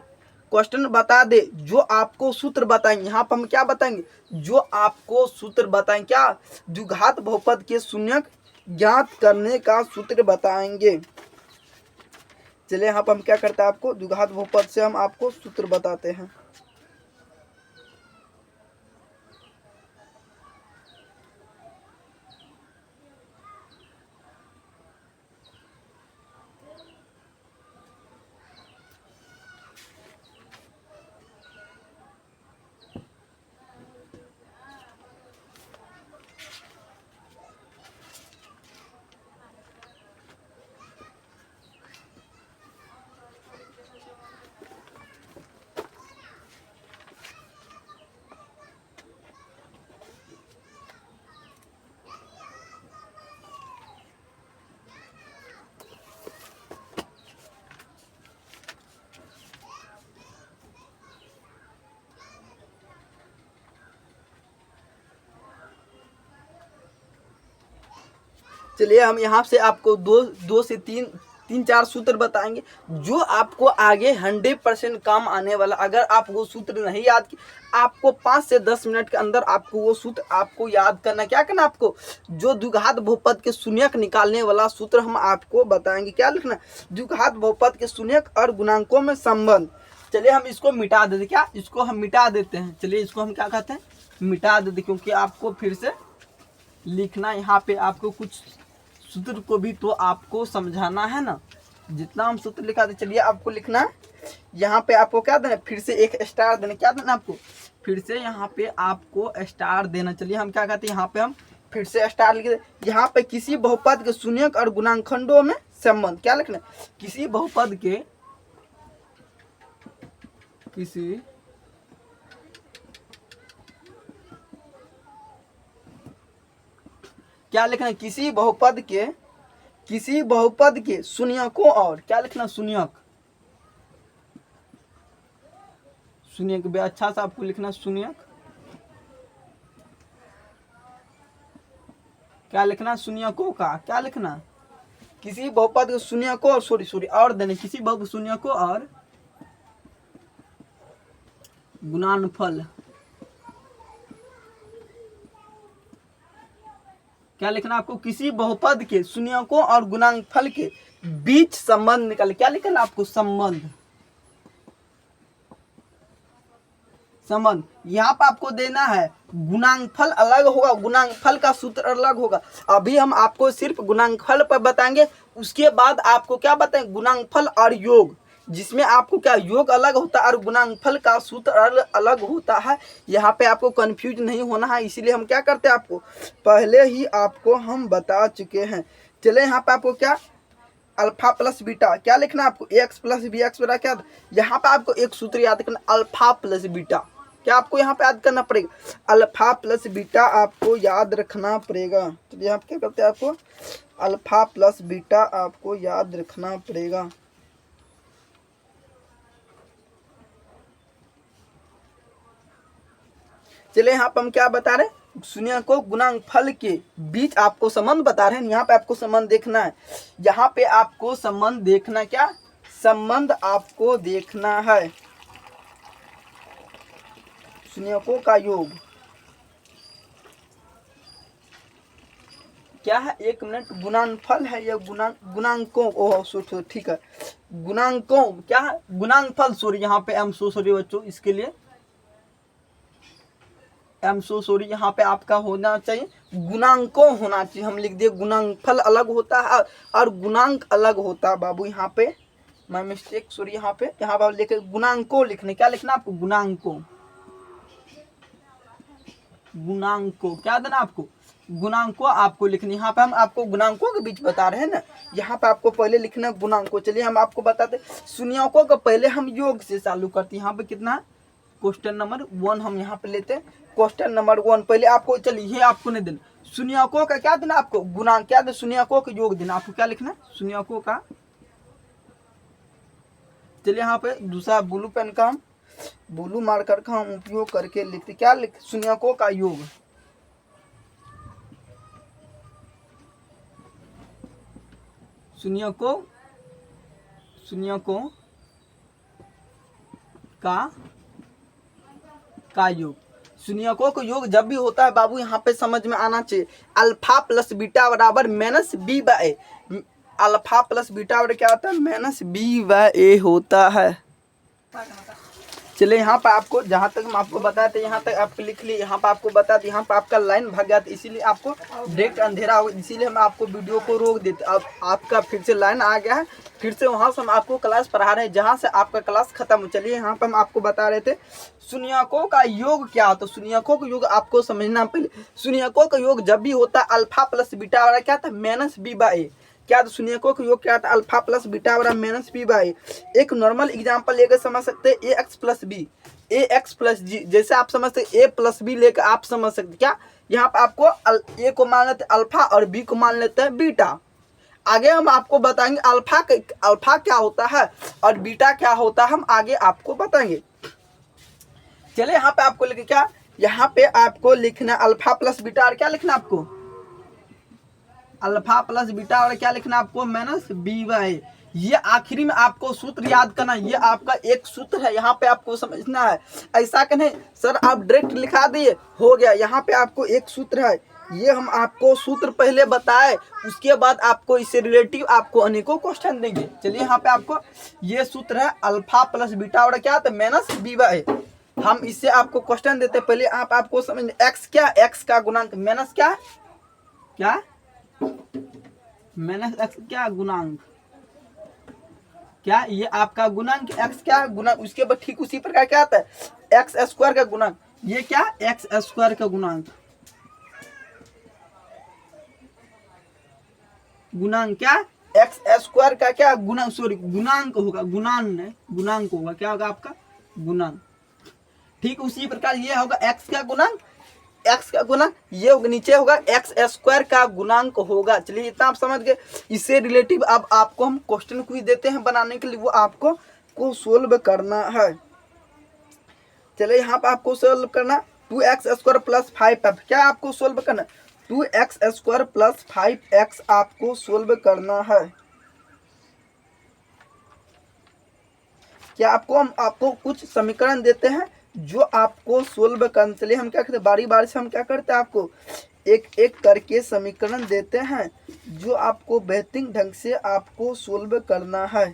क्वेश्चन बता दे जो आपको सूत्र बताएंगे। यहाँ पर हम क्या बताएंगे, जो आपको सूत्र बताएंगे क्या द्विघात बहुपद के शून्यक ज्ञात करने का सूत्र बताएंगे। चलिए यहाँ पर हम क्या करते हैं आपको द्विघात बहुपद से हम आपको सूत्र बताते हैं। चलिए हम यहाँ से आपको दो से तीन चार सूत्र बताएंगे जो आपको आगे 100% काम आने वाला। अगर आप वो सूत्र नहीं याद किए, आपको 5 से 10 मिनट के अंदर आपको वो सूत्र आपको याद करना। क्या करना आपको, जो द्विघात बहुपद के शून्यक निकालने वाला सूत्र हम आपको बताएंगे। क्या लिखना, द्विघात बहुपद के शून्यक और गुणांकों में संबंध। चलिए हम इसको मिटा देते, क्या इसको हम मिटा देते हैं। चलिए इसको हम क्या कहते हैं मिटा देते, क्योंकि आपको फिर से लिखना यहाँ पे आपको कुछ सूत्र को भी तो आपको समझाना है ना, जितना हम सूत्र लिखा थे। चलिए आपको लिखना है यहाँ पे आपको क्या देना, फिर से एक स्टार देना। क्या देना आपको, फिर से यहाँ पे आपको स्टार देना। चलिए हम क्या कहते हैं यहाँ पे हम फिर से स्टार लिख दे। यहाँ पे किसी बहुपद के शून्यक और गुणांकखंडों में संबंध। क्या लिखना, किसी बहुपद के किसी क्या लिखना, किसी बहुपद के शून्यकों और क्या लिखना शून्यक बे अच्छा सा आपको लिखना शून्यक। क्या लिखना शून्यकों का, क्या लिखना किसी बहुपद के शून्यकों और सॉरी और देने किसी बहुपद शून्यकों और गुणनफल। क्या लिखना आपको, किसी बहुपद के शून्यकों और गुणांकफल के बीच संबंध निकाले। क्या लिखना आपको संबंध यहाँ पर आपको देना है। गुणांकफल अलग होगा, गुणांकफल का सूत्र अलग होगा। अभी हम आपको सिर्फ गुणांकफल पर बताएंगे, उसके बाद आपको क्या बताएंगे गुणांकफल और योग, जिसमें आपको क्या योग अलग होता है और गुणांकफल का सूत्र अलग होता है। यहाँ पे आपको कंफ्यूज नहीं होना है, इसीलिए हम क्या करते हैं आपको पहले ही आपको हम बता चुके हैं। चले यहाँ पे आपको क्या अल्फा प्लस बीटा, क्या लिखना है आपको, एक्स प्लस बी एक्स बराबर क्या, यहाँ पे आपको एक सूत्र याद करना, अल्फा प्लस बीटा, क्या आपको यहाँ पे याद करना पड़ेगा, अल्फा प्लस बीटा आपको याद रखना पड़ेगा। तो यहाँ पे क्या करते हैं, आपको अल्फा प्लस बीटा आपको याद रखना पड़ेगा। चलिए यहाँ पे हम क्या बता रहे हैं, शून्य को गुणांकफल के बीच आपको संबंध बता रहे हैं। यहाँ पे आपको संबंध देखना है, यहाँ पे आपको संबंध देखना, क्या संबंध आपको देखना है, शून्यकों का योग क्या है, 1 मिनट, गुणांकफल है या गुणांकों, ओह ठीक है, गुणांकों क्या है, गुणांकफल, सॉरी यहाँ पे एम सो सॉरी बच्चों, इसके लिए एम सो सॉरी, यहाँ पे आपका होना चाहिए गुणांकों होना चाहिए, हम लिख दिए गुणांकफल अलग होता है और गुणांक अलग होता है बाबू, यहाँ पे माय मिस्टेक सॉरी, यहाँ पे आप लिखे गुणांकों लिखने, क्या लिखना आपको, गुणांकों, गुणांकों क्या देना आपको, गुणांकों आपको लिखनी। यहाँ पे हम आपको गुणांकों के बीच बता रहे हैं ना, यहाँ पे आपको पहले लिखना गुणांकों। चलिए हम आपको बताते, शून्यकों को पहले हम योग से चालू करते हैं। यहाँ पे कितना, क्वेश्चन नंबर 1 हम यहाँ पे लेते हैं, क्वेश्चन नंबर 1 पहले आपको, चलिए ये आपको नहीं देना, शून्यकों का क्या देना आपको, गुणांक, क्या देना, शून्यकों का योग देना, आपको क्या लिखना, शून्यकों का। चलिए यहाँ पे दूसरा ब्लू पेन का हम, ब्लू मार्कर का हम उपयोग करके लिखते, क्या लिख, शून्यकों का योग, शून्यकों का योग, शून्यकों का योग जब भी होता है बाबू, यहाँ पे समझ में आना चाहिए, अल्फा प्लस बीटा बराबर माइनस बी बाय ए, अल्फा प्लस बीटा बराबर क्या होता है, माइनस बी बाय ए होता है। चलिए यहाँ पर आपको जहाँ तक हम आपको बताए थे, यहाँ तक आप लिख लिए, यहाँ पर आपको बता दिया, यहाँ पर आपका लाइन भाग गया था, इसीलिए आपको डायरेक्ट अंधेरा हो, इसीलिए हम आपको वीडियो को रोक देते। अब आपका फिर से लाइन आ गया है, फिर से वहाँ से हम आपको क्लास पढ़ा रहे हैं जहाँ से आपका क्लास खत्म हो। चलिए यहाँ पर हम आपको बता रहे थे शून्यकों का योग क्या होता है, शून्यकों का योग आपको समझना पहले, शून्यकों का योग जब भी होता है अल्फा प्लस बीटा वाला क्या था, माइनस बी बाय ए, क्या तो शून्यकों का योग क्या था, अल्फा प्लस बीटा बराबर माइनस बी बाय। एक नॉर्मल एग्जांपल लेकर समझ सकते हैं, ए एक्स प्लस बी, ए एक्स प्लस जी, जैसे आप समझते हैं ए प्लस बी लेकर आप समझ सकते, क्या यहाँ पर आपको ए को मान लेते हैं अल्फा और बी को मान लेते हैं बीटा। आगे हम आपको बताएंगे अल्फा क्या होता है और बीटा क्या होता है, हम आगे आपको बताएंगे। चलिए यहाँ पे आपको लिखे, क्या यहाँ पे आपको लिखना अल्फा प्लस बीटा, और क्या लिखना आपको, अल्फा प्लस बीटा, और क्या लिखना आपको, माइनस बी बाय। ये आखिरी में आपको सूत्र याद करना, ये आपका एक सूत्र है, यहाँ पे आपको समझना है। ऐसा कहें सर आप डायरेक्ट लिखा दिए हो गया, यहाँ पे आपको एक सूत्र है, ये हम आपको सूत्र पहले बताए, उसके बाद आपको इससे रिलेटिव आपको अनेकों क्वेश्चन देंगे। चलिए यहाँ पे आपको ये सूत्र है अल्फा प्लस बीटा और क्या था, माइनस बी बाय। हम इससे आपको क्वेश्चन देते, पहले आपको समझ, एक्स क्या, एक्स का गुणांक, माइनस क्या माइनस एक्स क्या गुणांक, क्या ये आपका गुणांक, एक्स क्या गुणांक, उसके बाद ठीक उसी प्रकार क्या आता है, एक्स स्क्वायर का गुणांक, ये क्या एक्स स्क्वायर का गुणांक, गुणांक क्या एक्स स्क्वायर का क्या गुणांक, सॉरी गुणांक होगा, गुणांक होगा, क्या होगा आपका गुणांक। ठीक उसी प्रकार ये होगा एक्स का गुणांक, एक्स का गुणांक, ये नीचे होगा एक्स स्क्वायर का गुणांक होगा। चलिए इतना आप समझ गए। इससे रिलेटिव अब आपको हम क्वेश्चन क्विज देते हैं बनाने के लिए, वो आपको को सोल्व करना है। चलिए यहाँ पे आपको सोल्व करना 2x स्क्वायर प्लस 5x, क्या आपको सोल्व करना 2x स्क्वायर प्लस 5x आपको सोल्व करना है। क्या आपको कुछ समीकरण देते हैं जो आपको सोल्व करना। चलिए हम क्या करते हैं, बारी बारी से हम क्या करते हैं, आपको एक एक करके समीकरण देते हैं जो आपको बेहतरीन ढंग से आपको सोल्व करना है।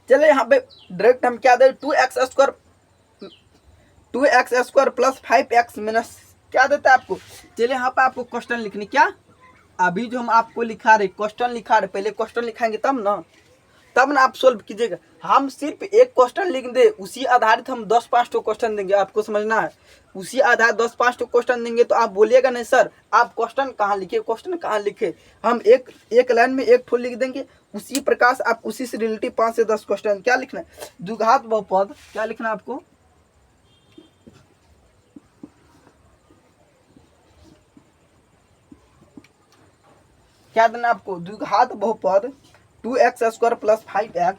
चलिए यहाँ पे डायरेक्ट हम क्या दे 2x square plus 5x minus क्या देता है आपको। चलिए यहाँ पे आपको क्वेश्चन लिखने, क्या अभी जो हम आपको लिखा रहे क्वेश्चन लिखा रहे, पहले क्वेश्चन लिखाएंगे तब ना आप सोल्व कीजिएगा। हम सिर्फ एक क्वेश्चन लिख दे, उसी आधारित हम 10-5 क्वेश्चन देंगे, आपको समझना है। उसी आधार 10-5 क्वेश्चन देंगे तो आप बोलिएगा नहीं सर आप क्वेश्चन कहाँ लिखे, क्वेश्चन कहाँ लिखे। हम एक लाइन में एक ठो लिख देंगे, उसी प्रकार से आप उसी से रिलेटिव 5 से 10 क्वेश्चन क्या लिखना है। द्विघात बहुपद क्या लिखना है आपको, क्या देना आपको, द्विघात बहुपद 2x² plus 5x,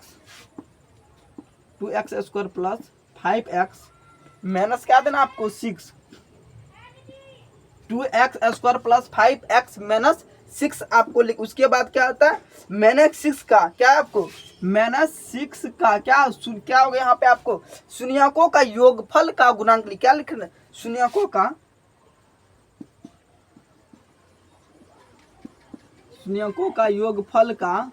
2x² plus 5x minus क्या देना आपको 6, 2x² प्लस 5x माइनस 6 आपको लिख। उसके बाद क्या आता है -6 का क्या है आपको, -6 का क्या हो गया यहाँ पे आपको शून्यकों का योगफल का गुणांक क्या लिखना है, शून्यकों का योगफल का,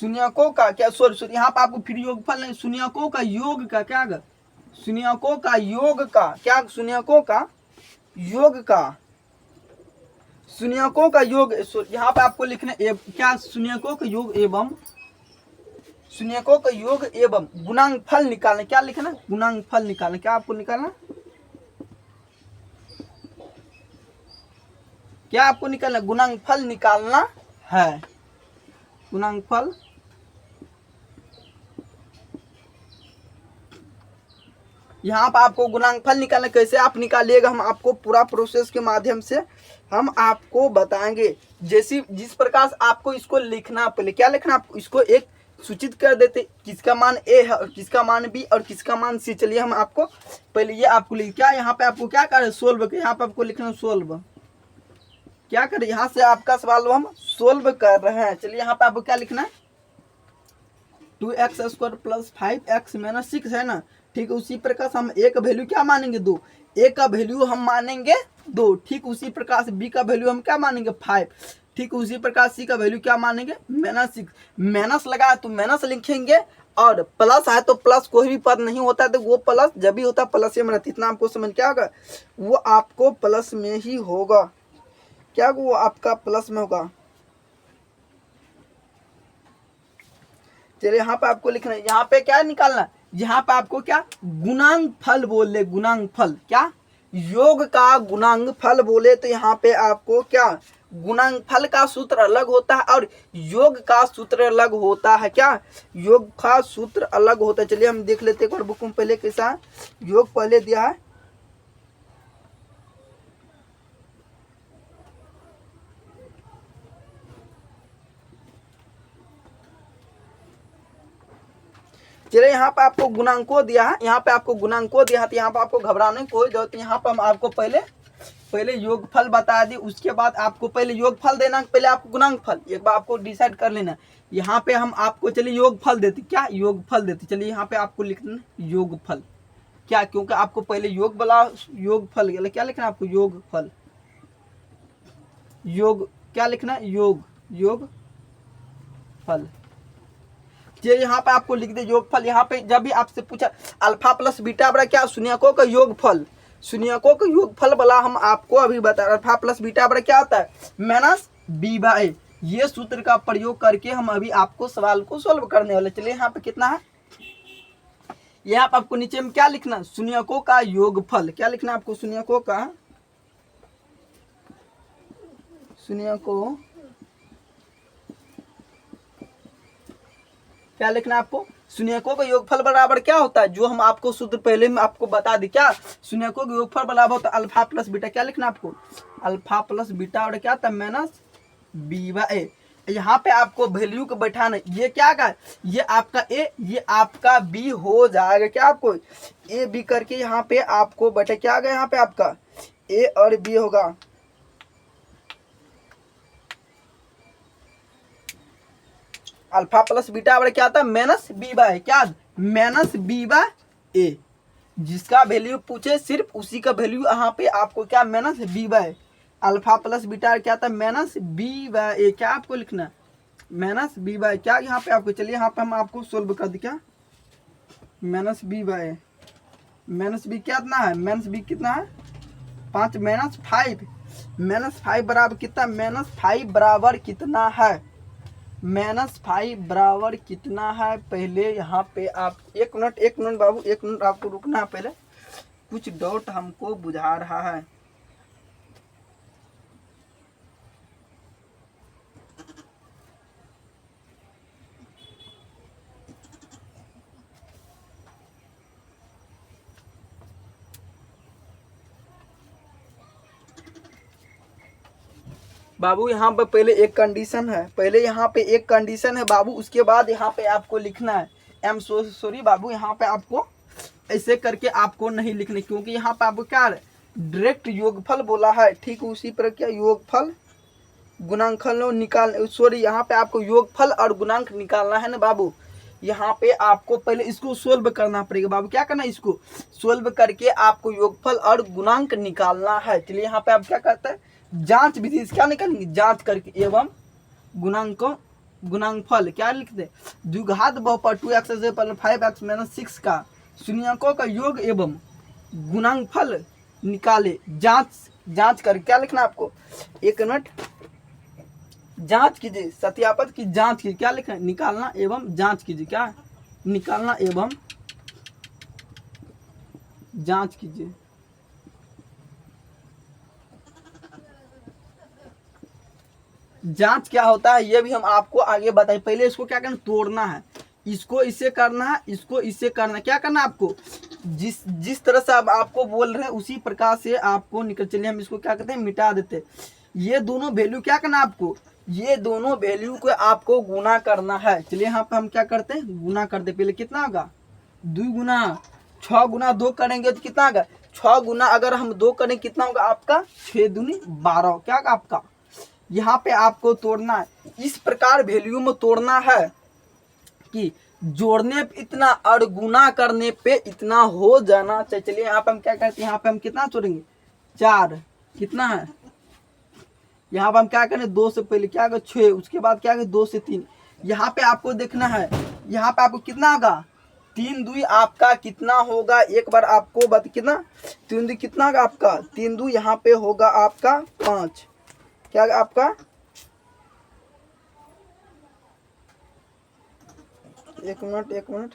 शून्यकों का क्या सॉरी यहाँ पे आपको फिर योगफल नहीं, शून्यकों का योग का क्या, शून्यकों का योग का क्या, शून्यकों का योग का, शून्यकों का योग यहाँ पे आपको लिखना क्या, शून्यकों का योग एवं, शून्यकों का योग एवं गुणांकफल निकालना, क्या लिखना, गुणांकफल निकालना, क्या आपको निकालना, क्या आपको निकालना, गुणांकफल निकालना है, गुणांकफल। यहाँ पर आपको गुणांकफल निकालना कैसे आप निकालिएगा, हम आपको पूरा प्रोसेस के माध्यम से हम आपको बताएंगे। जैसी जिस प्रकार आपको इसको लिखना, पहले क्या लिखना, आपको इसको एक सूचित कर देते, किसका मान ए है और किसका मान बी और किसका मान सी। चलिए हम आपको पहले ये आपको लिख, क्या यहाँ पे आपको क्या कर रहे हैं सोल्व, यहाँ पे आपको लिखना सोल्व, क्या करें यहाँ से आपका सवाल हम सोल्व कर रहे हैं। चलिए यहाँ पे आपको क्या लिखना है, 2x² प्लस 5x माइनस 6 है ना, ठीक है। उसी प्रकार से हम ए का वैल्यू क्या मानेंगे 2, ए का वैल्यू हम मानेंगे 2, ठीक। उसी प्रकार से बी का वैल्यू हम क्या मानेंगे 5, ठीक। उसी प्रकार सी का वैल्यू क्या मानेंगे -6, माइनस लगा तो माइनस लिखेंगे और प्लस है तो प्लस, कोई भी पद नहीं होता है तो वो प्लस जब भी होता है प्लस में रहता है, इतना आपको समझ क्या होगा, वो आपको प्लस में ही होगा, क्या वो आपका प्लस में होगा। चलिए यहाँ पे आपको लिखना है, यहाँ पे क्या निकालना, यहाँ पे आपको क्या गुणांकफल बोले, गुणांकफल क्या, योग का गुणांकफल बोले तो यहाँ पे आपको क्या, गुणांकफल का सूत्र अलग होता है और योग का सूत्र अलग होता है, क्या योग का सूत्र अलग होता है। चलिए हम देख लेते हैं एक बार बुक में पहले कैसा योग पहले दिया है, चलिए यहाँ पे आपको गुणांकों दिया है, यहाँ पे आपको गुणांकों दिया है तो यहाँ पे आपको घबराने की कोई जरूरत नहीं। यहाँ पे हम आपको पहले योगफल बता दी, उसके बाद आपको पहले योगफल देना, पहले आपको गुणांकफल एक बार आपको डिसाइड कर लेना। यहाँ पे हम आपको चलिए योगफल देते, क्या योगफल देते, चलिए यहाँ पे आपको लिखना योगफल, क्या क्योंकि आपको पहले योग बोला योगफल, क्या लिखना आपको योगफल, योग क्या लिखना योग फल। ये यहाँ पे आपको लिख दे योगफल। यहाँ पे जब भी आपसे पूछा अल्फा प्लस बीटा बड़ा क्या, शून्यकों का योगफल, शून्यकों का योगफल वाला हम आपको अभी बता, अल्फा प्लस बीटा बड़ा क्या होता है -b/a। ये सूत्र का प्रयोग करके हम अभी आपको सवाल को सोल्व करने वाले। चलिए यहाँ पे कितना है, यहाँ पे आपको नीचे में क्या लिखना, शून्यकों का योगफल, क्या लिखना आपको, शून्यकों का, शून्यकों क्या लिखना है आपको, शून्यकों का योगफल बराबर क्या होता है, जो हम आपको सूत्र पहले में आपको बता दी, क्या शून्यकों का योगफल बराबर होता है अल्फा प्लस बीटा, क्या लिखना आपको अल्फा प्लस बीटा और क्या था -b/a। यहाँ पे आपको वैल्यू को बैठाना, ये क्या का, ये आपका ए ये आपका बी हो जाएगा, क्या आपको ए बी करके यहाँ पे आपको बैठे क्या आ गया, यहाँ पे आपका ए और बी होगा। अल्फा प्लस बीटा बड़ा क्या था -b/a, क्या -b/a। जिसका वैल्यू पूछे सिर्फ उसी का वैल्यू यहाँ पे आपको क्या -b/a। अल्फा प्लस बीटा क्या था -b/a, क्या आपको लिखना -b/a, क्या यहाँ पे आपको, चलिए यहाँ पे हम आपको सोल्व कर दी, क्या -b/a, -b कितना है, -b कितना है 5 -5 बराबर कितना, -5 बराबर कितना है -5 बराबर कितना है। पहले यहाँ पे आप 1 मिनट बाबू, 1 मिनट आपको रुकना है, पहले कुछ डाउट हमको बुझा रहा है। बाबू यहाँ पे पहले एक कंडीशन है, बाबू, उसके बाद यहाँ पे आपको लिखना है। सॉरी बाबू, यहाँ पे आपको ऐसे करके आपको नहीं लिखने, क्योंकि यहाँ पे आपको क्या है, डायरेक्ट योगफल बोला है। ठीक उसी पर क्या योगफल गुणांकफल निकाल, सॉरी यहाँ पे आपको योगफल और गुणांक निकालना है ना बाबू। यहाँ पे आपको पहले इसको सोल्व करना पड़ेगा बाबू। क्या करना है, इसको सोल्व करके आपको योगफल और गुणांक निकालना है। चलिए यहाँ पे आप क्या करते हैं, जांच विधि से क्या निकालेंगे, जांच करके एवं गुणांकफल क्या लिखते, द्विघात बहुपद 2x से 5x - 6 का शून्यकों का योग एवं गुणांकफल निकाले। जांच करके क्या लिखना आपको, 1 मिनट, जांच कीजिए, सत्यापन की जांच कीजिए, क्या लिखना है, निकालना एवं जांच कीजिए, क्या निकालना एवं जांच कीजिए। जांच क्या होता है ये भी हम आपको आगे बताएं। पहले इसको क्या करना, तोड़ना है, इसको इससे करना है, इसको इससे करना है। क्या करना है आपको, जिस तरह से अब आपको बोल रहे हैं उसी प्रकार से आपको निकल। चलिए हम इसको क्या करते हैं, मिटा देते हैं। ये दोनों वैल्यू क्या करना है आपको, ये दोनों वैल्यू को आपको गुना करना है। चलिए यहाँ पे हम क्या करते हैं, गुना करते। पहले कितना होगा, 2 गुना 6 गुना 2 करेंगे तो कितना होगा, 6 गुना अगर हम 2 करें कितना होगा आपका, 6 दूनी 12। क्या होगा आपका, यहाँ पे आपको तोड़ना है, इस प्रकार वैल्यू में तोड़ना है कि जोड़ने पे इतना और गुना करने पे इतना हो जाना चाहिए। चलिए यहाँ पे हम क्या करते हैं, यहाँ पे हम कितना जोड़ेंगे, 4, कितना है, यहाँ पे हम क्या करें, 2 से पहले क्या होगा 6, उसके बाद क्या होगा 2 से 3। यहाँ पे आपको देखना है, यहाँ पे आपको कितना होगा, 3 दूई आपका कितना होगा, एक बार आपको बता, कितना 3 दूई कितना होगा आपका, 3 दूई यहाँ पे होगा आपका 5। क्या आपका, एक मिनट,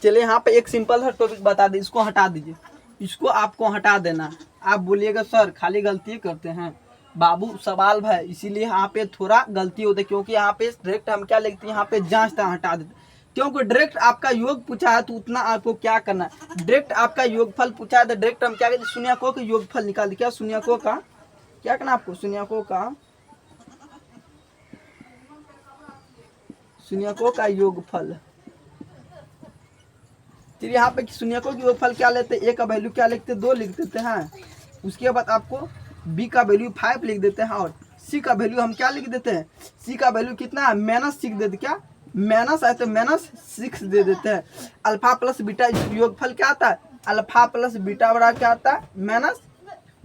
चलिए यहाँ पे एक सिंपल सा टॉपिक बता दे, इसको हटा दीजिए, इसको आपको हटा देना। आप बोलिएगा सर खाली गलती करते हैं बाबू, सवाल है इसीलिए यहाँ पे थोड़ा गलती होता है, क्योंकि यहाँ पे डायरेक्ट हम क्या लिखते हैं, यहाँ पे जांचता हटा देते, क्योंकि डायरेक्ट आपका योग पूछा है तो उतना आपको क्या करना है, डायरेक्ट आपका योगफल पूछा है तो डायरेक्ट हम क्या कहते हैं, शून्यकों का योगफल निकाल दे। क्या शून्यकों का क्या करना आपको, शून्यकों का योगफल। फिर यहाँ पे शून्यकों की योगफल क्या लेते हैं, ए का वैल्यू क्या लिखते हैं, 2 लिख देते हैं। उसके बाद आपको बी का वैल्यू 5 लिख देते हैं, और सी का वैल्यू हम क्या लिख देते हैं, सी का वैल्यू कितना है, -6 दे देते, क्या माइनस है तो -6 दे देते हैं। अल्फा प्लस बीटा योगफल क्या आता है, अल्फा प्लस बीटा बराबर क्या आता है,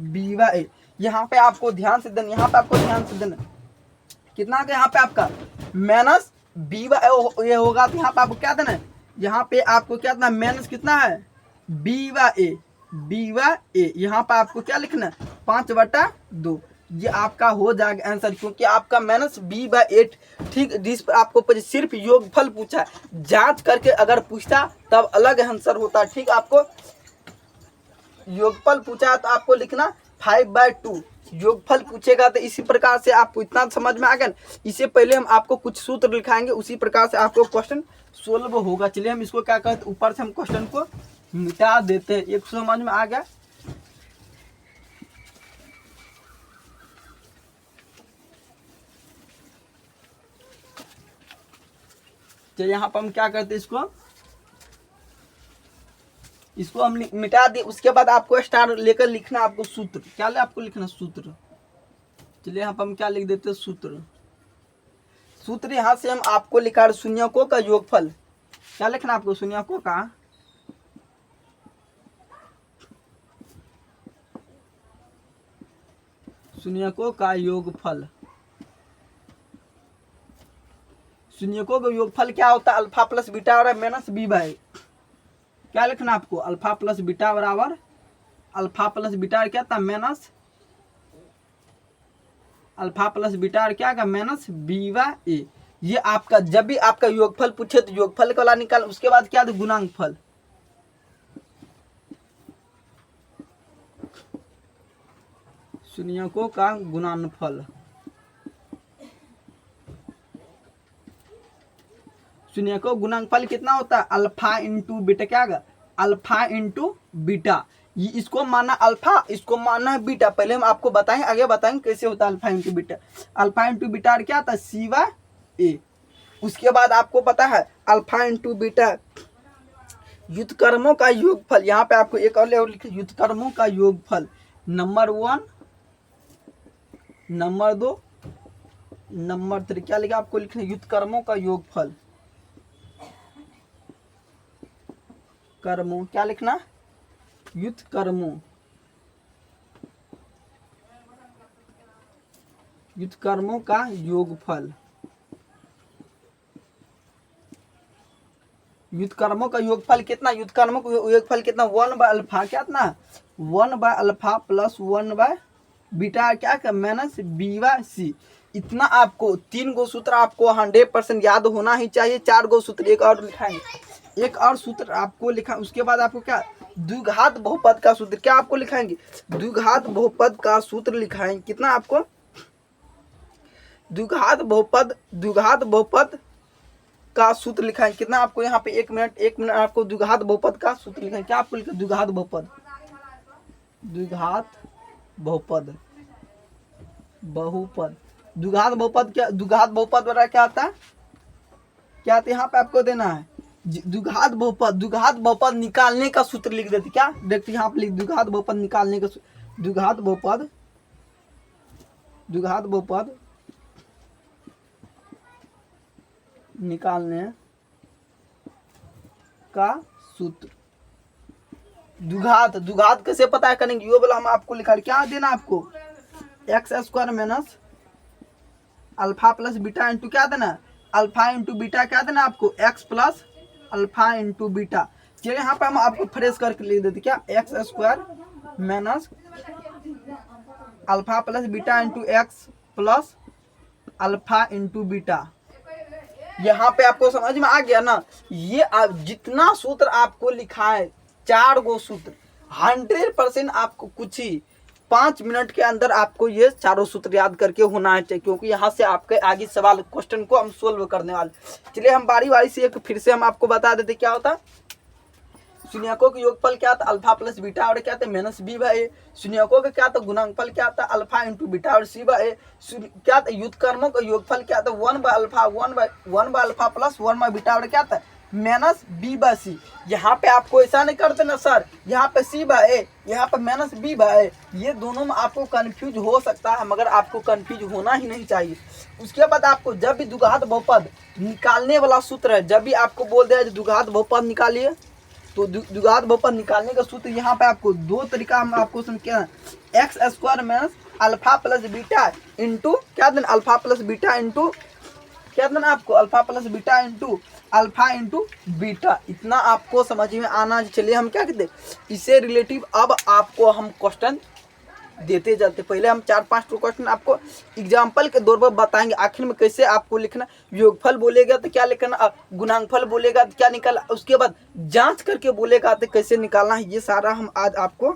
-b/a। यहाँ पे आपको ध्यान से देना, यहाँ पे आपको ध्यान से देना, कितना आ गया यहाँ पे आपका -b/a होगा, तो यहाँ पे आपको क्या देना है, यहाँ पे आपको क्या देना, माइनस कितना है b/a, यहाँ पे आपको क्या लिखना है, 5/2। ये आपका हो जाएगा आंसर, क्योंकि आपका -b/8 ठीक, जिस पर आपको सिर्फ योगफल पूछा है, जांच करके अगर पूछता तब अलग आंसर होता। ठीक, आपको योगफल पूछा है तो आपको लिखना 5/2, योगफल पूछेगा तो इसी प्रकार से आपको इतना समझ में आ गया। इससे पहले हम आपको कुछ सूत्र लिखाएंगे, उसी प्रकार से आपको क्वेश्चन सोल्व होगा। चलिए हम इसको क्या करते, ऊपर से हम क्वेश्चन को मिटा देते हैं। एक समझ में आ गया, तो यहाँ पर हम क्या करते हैं, इसको हम मिटा दे। उसके बाद आपको स्टार लेकर लिखना, आपको सूत्र क्या ले, आपको लिखना सूत्र। चलिए यहाँ पर हम क्या लिख देते हैं, सूत्र यहाँ से हम आपको लिखा शून्यकों का योगफल, क्या लिखना आपको शून्यकों का योगफल। शून्यकों का योगफल क्या होता है? अल्फा प्लस बीटा और माइनस बी बाई। क्या लिखना आपको? अल्फा प्लस बीटा बराबर अल्फा प्लस बीटा क्या था? माइनस अल्फा प्लस बीटा और क्या का? माइनस बी बाई ए। ये आपका जब भी आपका योगफल पूछे तो योगफल का वाला निकाल, उसके बाद क्या था? गुणांकफल। शून्यकों का गुणनफल। शून्यकों गुणनफल कितना होता है? Alpha into beta. क्या होगा? Alpha into beta. ये इसको माना अल्फा, इसको माना है बीटा। पहले हम आपको बताएं, आगे बताएंगे कैसे होता है alpha into beta. Alpha into beta और क्या था? सी बाई ए। उसके बाद आपको पता है अल्फा इंटू बीटा व्युत्क्रमों का योगफल। यहाँ पे आपको एक और लिखे व्युत्क्रमों का योगफल। Number 1, number 2, number 3। क्या लिखा आपको? लिखना व्युत्क्रमों का योगफल। कर्मों, क्या लिखना? व्युत्क्रमों, व्युत्क्रमों का योगफल। व्युत्क्रमों का योगफल कितना? व्युत्क्रमों का योगफल कितना? 1 बाय अल्फा। क्या था? 1 by alpha plus 1 by beta क्या का? माइनस बी बाय सी। इतना आपको 3 गो सूत्र आपको 100% याद होना ही चाहिए। 4 गो सूत्र एक और लिखाएंगे, एक और सूत्र आपको लिखा। उसके बाद आपको क्या? द्विघात बहुपद का सूत्र। क्या आपको लिखाएंगे? द्विघात बहुपद का सूत्र लिखाएंगे। कितना आपको? द्विघात बहुपद का सूत्र लिखाएंगे। कितना आपको? यहाँ पे 1 मिनट आपको द्विघात बहुपद का सूत्र लिखाएंगे। क्या आपको लिखा? द्विघात बहुपद, द्विघात बहुपद, बहुपद, द्विघात बहुपद। क्या द्विघात बहुपद वगैरह क्या आता है? क्या आता है? यहाँ पे आपको देना है द्विघात बहुपद। द्विघात बहुपद निकालने का सूत्र लिख देते। क्या देखते? यहाँ पे लिख द्विघात बहुपद निकालने का द्विघात बहुपद, द्विघात बहुपद निकालने का सूत्र। द्विघात, द्विघात कैसे पता करेंगे? ये बोला हम आपको लिखा। क्या देना आपको? X square minus alpha plus beta into क्या देना? Alpha into beta. क्या देना आपको? X plus alpha into beta. चलिए यहाँ पे हम आपको फ्रेश करके लिख देते। क्या? X square minus alpha plus beta into x plus alpha into beta. यहाँ पे आपको समझ में आ गया ना? ये आप जितना सूत्र आपको लिखा है, 4 गो सूत्र, 100% आपको कुछ ही 5 मिनट के अंदर आपको ये चारों सूत्र याद करके होना चाहिए, क्योंकि यहाँ से आपके आगे सवाल क्वेश्चन को हम सोल्व करने वाले। चलिए हम बारी बारी से एक फिर से हम आपको बता देते क्या होता है। शून्यकों का योगफल क्या था? अल्फा प्लस बीटा और क्या था? माइनस बी बाई ए। शून्यकों का क्या था? गुणनफल क्या था? अल्फा इंटू बीटा और सी बाई ए। क्या था? व्युत्क्रमों का योगफल क्या था? 1 by alpha, 1 by alpha plus 1 by beta और क्या था? माइनस बी बाई सी। यहाँ पे आपको ऐसा नहीं करते ना सर, यहाँ पे सी बाई ए, यहाँ पे माइनस बी बाई ए। ये दोनों में आपको कंफ्यूज हो सकता है, मगर आपको कंफ्यूज होना ही नहीं चाहिए। उसके बाद आपको जब भी द्विघात बहुपद निकालने वाला सूत्र है, जब भी आपको बोल दिया द्विघात बहुपद निकालिए, तो द्विघात बहुपद निकालने का सूत्र यहाँ पे आपको 2 तरीका हम आपको समझ x square minus alpha plus beta into क्या देना? अल्फा प्लस बीटा इंटू क्या देना आपको? Alpha plus beta into alpha into beta. इतना आपको समझ में आना। चलिए हम क्या कहते हैं इससे रिलेटिव अब आपको हम क्वेश्चन देते जाते। पहले हम 4-5 क्वेश्चन आपको एग्जाम्पल के दौर पर बताएंगे, आखिर में कैसे आपको लिखना। योगफल बोलेगा तो क्या लिखना, गुणांकफल बोलेगा तो क्या निकालना, उसके बाद जांच करके बोलेगा तो कैसे निकालना है, ये सारा हम आज आपको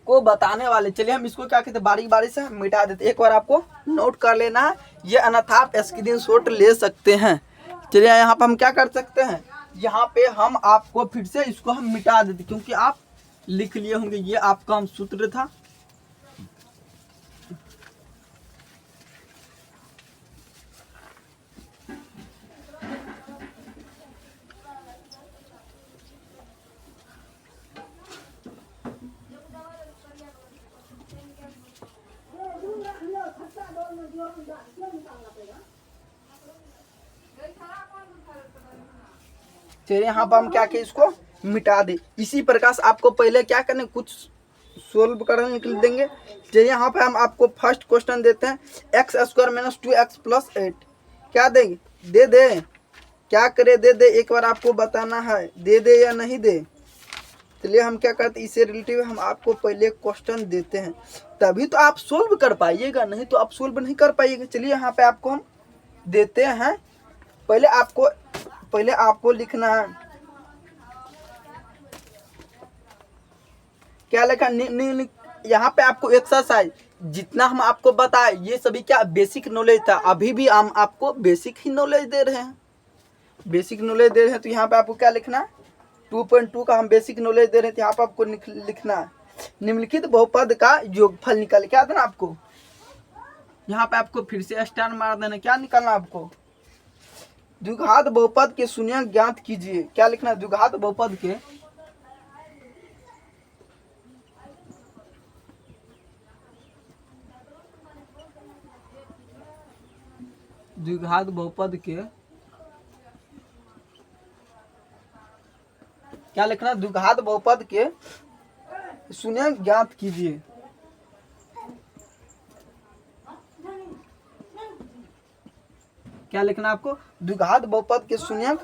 को बताने वाले। चलिए हम इसको क्या कहते बारी बारी से मिटा देते। एक बार आपको नोट कर लेना है, ये अन्यथा आप स्क्रीनशॉट ले सकते हैं। चलिए यहाँ पर हम क्या कर सकते हैं, यहाँ पे हम आपको फिर से इसको हम मिटा देते, क्योंकि आप लिख लिए होंगे। ये आपका हम सूत्र था। चलिए यहाँ पर हम क्या किए, इसको मिटा दे। इसी प्रकार से आपको पहले क्या करना, कुछ सोल्व करने निकल देंगे। चलिए यहाँ पे हम आपको फर्स्ट क्वेश्चन देते हैं, x square minus 2x plus 8 क्या देंगे, दे दे, क्या करे, दे दे, एक बार आपको बताना है दे दे या नहीं दे। चलिए हम क्या करते हैं, इससे रिलेटिव हम आपको पहले क्वेश्चन देते हैं, तभी तो आप सोल्व कर पाइएगा, नहीं तो आप सोल्व नहीं कर पाइएगा। चलिए यहाँ पे आपको हम देते हैं, पहले आपको लिखना है, क्या लिखा, यहाँ पे आपको एक्सरसाइज जितना हम आपको बताए ये सभी क्या बेसिक नॉलेज था, अभी भी हम आपको बेसिक ही नॉलेज दे रहे हैं, बेसिक नॉलेज दे रहे हैं। तो यहाँ पे आपको क्या लिखना है, 2.2 का हम बेसिक नॉलेज दे रहे थे, यहाँ पे आपको लिखना है निम्नलिखित बहुपद का योगफल निकाले, क्या देना आपको, यहाँ पे आपको फिर से स्टार मार देना, क्या निकालना आपको, द्विघात बहुपद के शून्यक ज्ञात कीजिए, क्या लिखना है, द्विघात बहुपद के क्या लिखना, द्विघात बहुपद के शून्यक ज्ञात कीजिए। क्या लिखना आपको, द्विघात बहुपद के शून्यक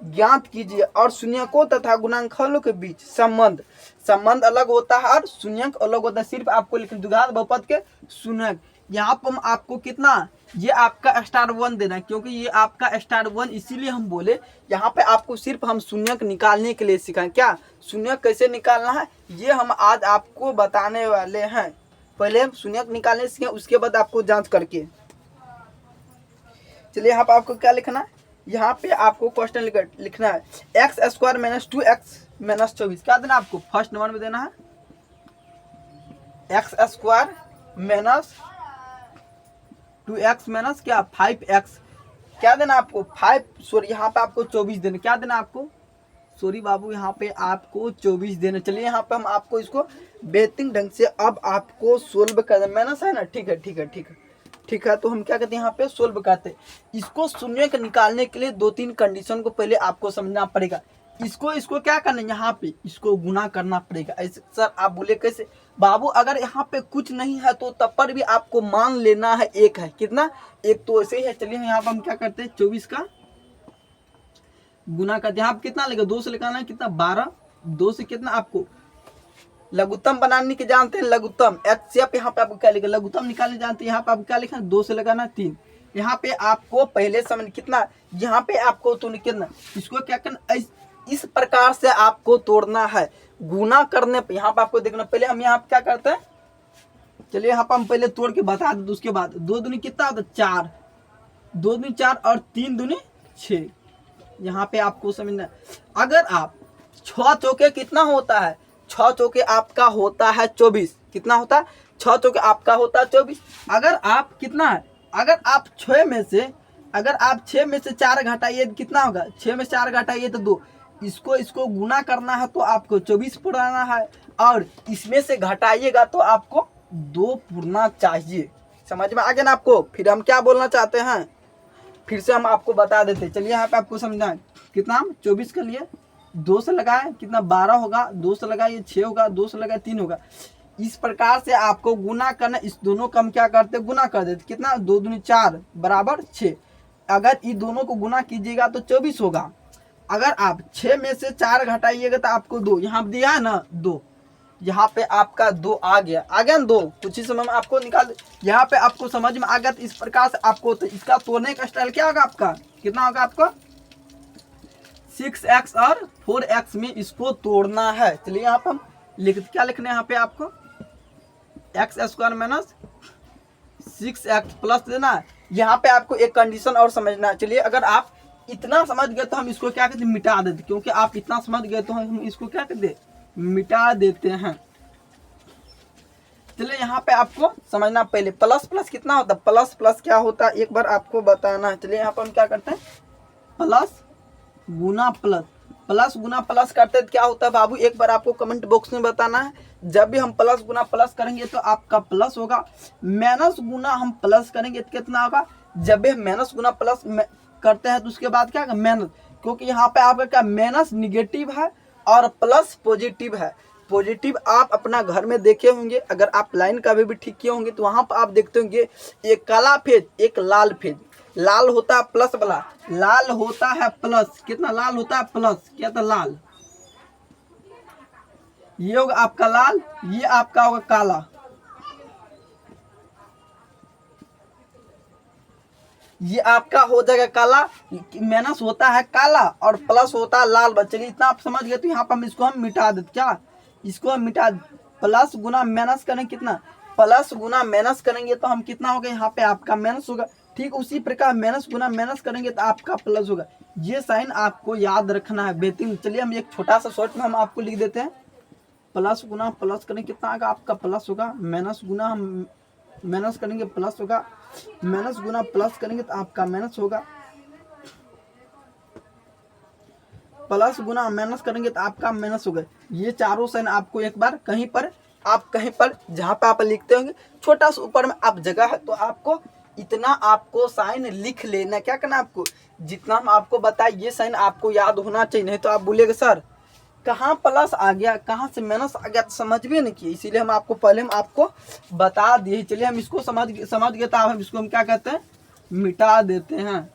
ज्ञात कीजिए और शून्यकों तथा गुणांकों के बीच संबंध अलग होता है और शून्यक अलग होता है। सिर्फ आपको लिखना द्विघात बहुपद के शून्यक, यहाँ पर हम आपको कितना, ये आपका स्टार 1 देना है, क्योंकि ये आपका स्टार 1 इसीलिए हम बोले यहाँ पे आपको सिर्फ हम शून्यक निकालने के लिए सिखाएं। क्या शून्यक कैसे निकालना है ये हम आज आपको बताने वाले हैं। पहले हम शून्यक निकालने सीखें, उसके बाद आपको जांच करके। चलिए यहाँ पे आपको क्या लिखना है, यहाँ पे आपको क्वेश्चन लिखना है, x square minus 2x minus 24 क्या देना आपको, फर्स्ट नंबर में देना है x square minus 2x minus क्या 5x, क्या देना आपको 5, सॉरी यहाँ पे आपको 24 देना, क्या देना आपको, सॉरी बाबू यहाँ पे आपको 24 देना। चलिए यहाँ पे हम आपको इसको बेहतरीन ढंग से अब आपको सोल्व कर दें, माइनस है ना, ठीक है। तो हम क्या कहते हैं, यहाँ पे सोल्व करते हैं। इसको शून्यक निकालने के लिए 2-3 कंडीशन को पहले आपको समझना पड़ेगा। इसको क्या करना है, यहाँ पे इसको गुना करना पड़ेगा। ऐसे सर आप बोले कैसे बाबू, अगर यहाँ पे कुछ नहीं है तो तब पर भी आपको मान लेना है एक है, कितना, एक तो ऐसे ही है। चलिए यहाँ पर हम क्या करते हैं, 24 का गुना करते हैं। यहाँ कितना लेगा, 2 से लगाना है, कितना 12, 2 से कितना आपको लघुत्तम बनाने के जानते हैं, लघुत्तम एचसीएफ, यहाँ पे आपको क्या लिखा, लघुत्तम निकालने जानते हैं, यहाँ पे आपको क्या लिखा है, 2 से लगाना 3। यहाँ पे आपको पहले समझ कितना, यहाँ पे आपको तो कितना, इसको क्या करना, इस प्रकार से आपको तोड़ना है गुना करने पे। यहाँ पे आपको देखना, पहले हम यहाँ पे क्या करते हैं, चलिए यहाँ पे हम पहले तोड़ के बता दें, उसके बाद 2 दूनी कितना होता है 4, 2 दूनी 4 और 3 दूनी 6। यहाँ पे आपको समझना, अगर आप 6 चौके कितना होता है, 6 चौके आपका होता है 24, कितना होता है 6 चौके आपका होता है 24। अगर आप कितना है, अगर आप 6 में से 4 घटाइए कितना होगा, 6 में से 4 घटाइए तो 2, इसको गुना करना है तो आपको 24 पुराना है, और इसमें से घटाइएगा तो आपको 2 पुरना चाहिए। समझ में आ गया ना आपको। फिर हम क्या बोलना चाहते हैं, फिर से हम आपको बता देते। चलिए यहाँ पे आपको समझना, कितना हम 24 के लिए 2 से लगाए कितना 12 होगा, 2 से लगाए 6 होगा, 2 से लगाए 3 होगा। इस प्रकार से आपको गुना करना, इस दोनों का हम क्या करते गुना कर देते, कितना 2 दूनी 4 बराबर 6। अगर इन दोनों को गुना कीजिएगा तो 24 होगा। अगर आप 6 में से 4 घटाइएगा तो आपको 2, यहाँ दिया है ना 2, यहाँ पे आपका 2 आ गया ना 2, कुछ ही समय में आपको निकाल, यहाँ पे आपको समझ में आ गया। तो इस प्रकार से आपको तो इसका तोड़ने का स्टाइल क्या होगा आपका, कितना होगा आपको 6x और 4x में इसको तोड़ना है। चलिए यहाँ पे हम क्या लिखना है, यहाँ पे आपको x square minus 6x plus देना है। यहाँ पे आपको एक कंडीशन और समझना है। चलिए अगर आप इतना समझ गए तो हम इसको क्या कहते हैं मिटा देते, क्योंकि आप इतना समझ गए तो हम इसको क्या कहते हैं मिटा देते हैं। चलिए यहाँ पे आपको समझना, पहले प्लस प्लस कितना होता है, प्लस प्लस क्या होता है एक बार आपको बताना है। चलिए यहाँ पर हम क्या करते हैं, प्लस गुना प्लस, प्लस गुना प्लस करते हैं क्या होता है बाबू, एक बार आपको कमेंट बॉक्स में बताना है। जब भी हम प्लस गुना प्लस करेंगे तो आपका प्लस होगा, माइनस गुना हम प्लस करेंगे तो कितना होगा, जब भी हम माइनस गुना प्लस करते हैं तो उसके बाद क्या होगा माइनस, क्योंकि यहाँ पे आपका क्या माइनस निगेटिव है और प्लस पॉजिटिव है। पॉजिटिव आप अपना घर में देखे होंगे, अगर आप लाइन का भी ठीक किए होंगे तो वहाँ पर आप देखते होंगे एक काला फेज एक लाल फेज। लाल होता है प्लस वाला, लाल होता है प्लस, कितना लाल होता है प्लस, क्या था लाल, ये होगा आपका लाल, ये आपका होगा काला। ये आपका हो जाएगा काला, माइनस होता है काला और प्लस होता है लाल। बच्चे इतना आप समझ गए, तो यहाँ पर हम इसको हम मिटा देते, क्या इसको हम मिटा, प्लस गुना माइनस करेंगे कितना, प्लस गुना माइनस करेंगे तो हम कितना होगा, यहाँ पे आपका माइनस होगा। ठीक उसी प्रकार माइनस गुना माइनस करेंगे तो आपका प्लस होगा। ये साइन आपको याद रखना है बेहतरीन। चलिए हम एक छोटा सा शॉर्ट में हम आपको लिख देते हैं, प्लस गुना प्लस करेंगे कितना आएगा आपका प्लस होगा, माइनस गुना हम माइनस करेंगे प्लस होगा, माइनस गुना प्लस करेंगे तो आपका माइनस होगा, प्लस गुना माइनस करेंगे तो आपका माइनस होगा। ये चारों साइन आपको एक बार कहीं पर जहाँ पे आप लिखते होंगे छोटा सा ऊपर में आप जगह है तो आपको इतना आपको साइन लिख लेना। क्या करना आपको, जितना हम आपको बताए ये साइन आपको याद होना चाहिए, नहीं तो आप बोलेंगे सर कहाँ प्लस आ गया कहाँ से माइनस आ गया, तो समझ भी नहीं किए, इसीलिए हम आपको पहले हम आपको बता दिए। चलिए हम इसको समझ गए तो हम इसको हम क्या कहते हैं, मिटा देते हैं।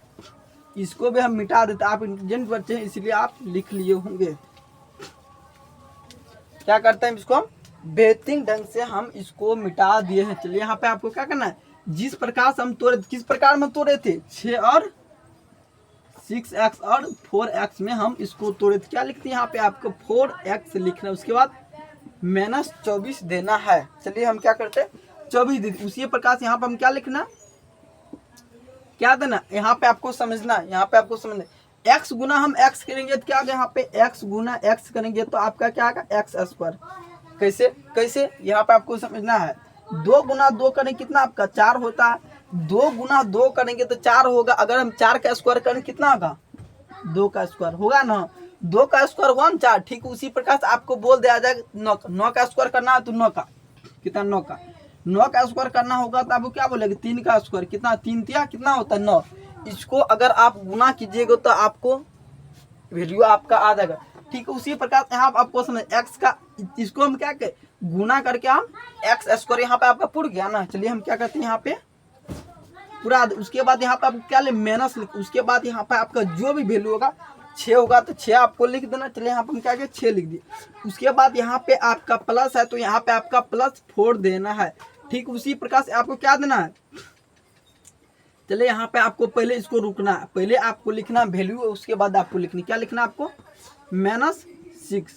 इसको भी हम मिटा देते हैं, आप इंटेलिजेंट बच्चे हैं इसलिए आप लिख लिए होंगे। क्या करते हैं, इसको हम बेहतरीन ढंग से हम इसको मिटा दिए हैं। चलिए यहाँ पे आपको क्या करना है, जिस प्रकार से हम तोड़े, किस प्रकार में तोड़े थे, 6 और 6x और 4x में हम इसको तोड़े थे। क्या लिखते हैं यहाँ पे आपको 4x लिखना है, उसके बाद माइनस 24 देना है। चलिए हम क्या करते हैं 24 दे, उसी प्रकार से यहाँ पे हम क्या लिखना, क्या देना, यहाँ पे आपको समझना, यहाँ पे आपको समझना x गुना हम x करेंगे तो क्या आएगा, यहाँ पे x गुना x करेंगे तो आपका क्या आएगा x स्क्वायर। कैसे कैसे यहाँ पे आपको समझना है, 2 गुना 2 करेंगे कितना आपका 4 होता है, 2 गुना 2 करेंगे तो 4 होगा। अगर हम 4 का स्क्वायर करें कितना होगा, 2 का स्क्वायर होगा ना, 2 का स्क्वायर 1 4। ठीक उसी प्रकार से आपको बोल दिया जाएगा 9 का स्क्वायर करना है तो 9 का कितना, 9 का स्क्वायर करना होगा तो आपको क्या बोलेगा 3 का स्क्वायर कितना, 3 तिया कितना होता है 9। इसको अगर आप गुना कीजिएगा तो आपको वैल्यू आपका आ जाएगा। ठीक उसी प्रकार यहाँ आपको समझ x का, इसको हम क्या करें गुना करके हम x स्क्वायर यहाँ पे आपका पुर गया ना। चलिए हम क्या करते हैं यहाँ पे पूरा, उसके बाद यहाँ पे आपको क्या ले माइनस लिख, उसके बाद यहाँ पे आपका जो भी वैल्यू होगा 6 होगा तो 6 आपको लिख देना। चलिए यहाँ पे हम क्या करें 6 लिख दिए, उसके बाद यहाँ पे आपका प्लस है तो यहाँ पे आपका प्लस 4 देना है। ठीक उसी प्रकार से आपको क्या देना है, चलिए यहाँ पे आपको पहले इसको रुकना है, पहले आपको लिखना वैल्यू, उसके बाद आपको लिखनी क्या लिखना आपको -6।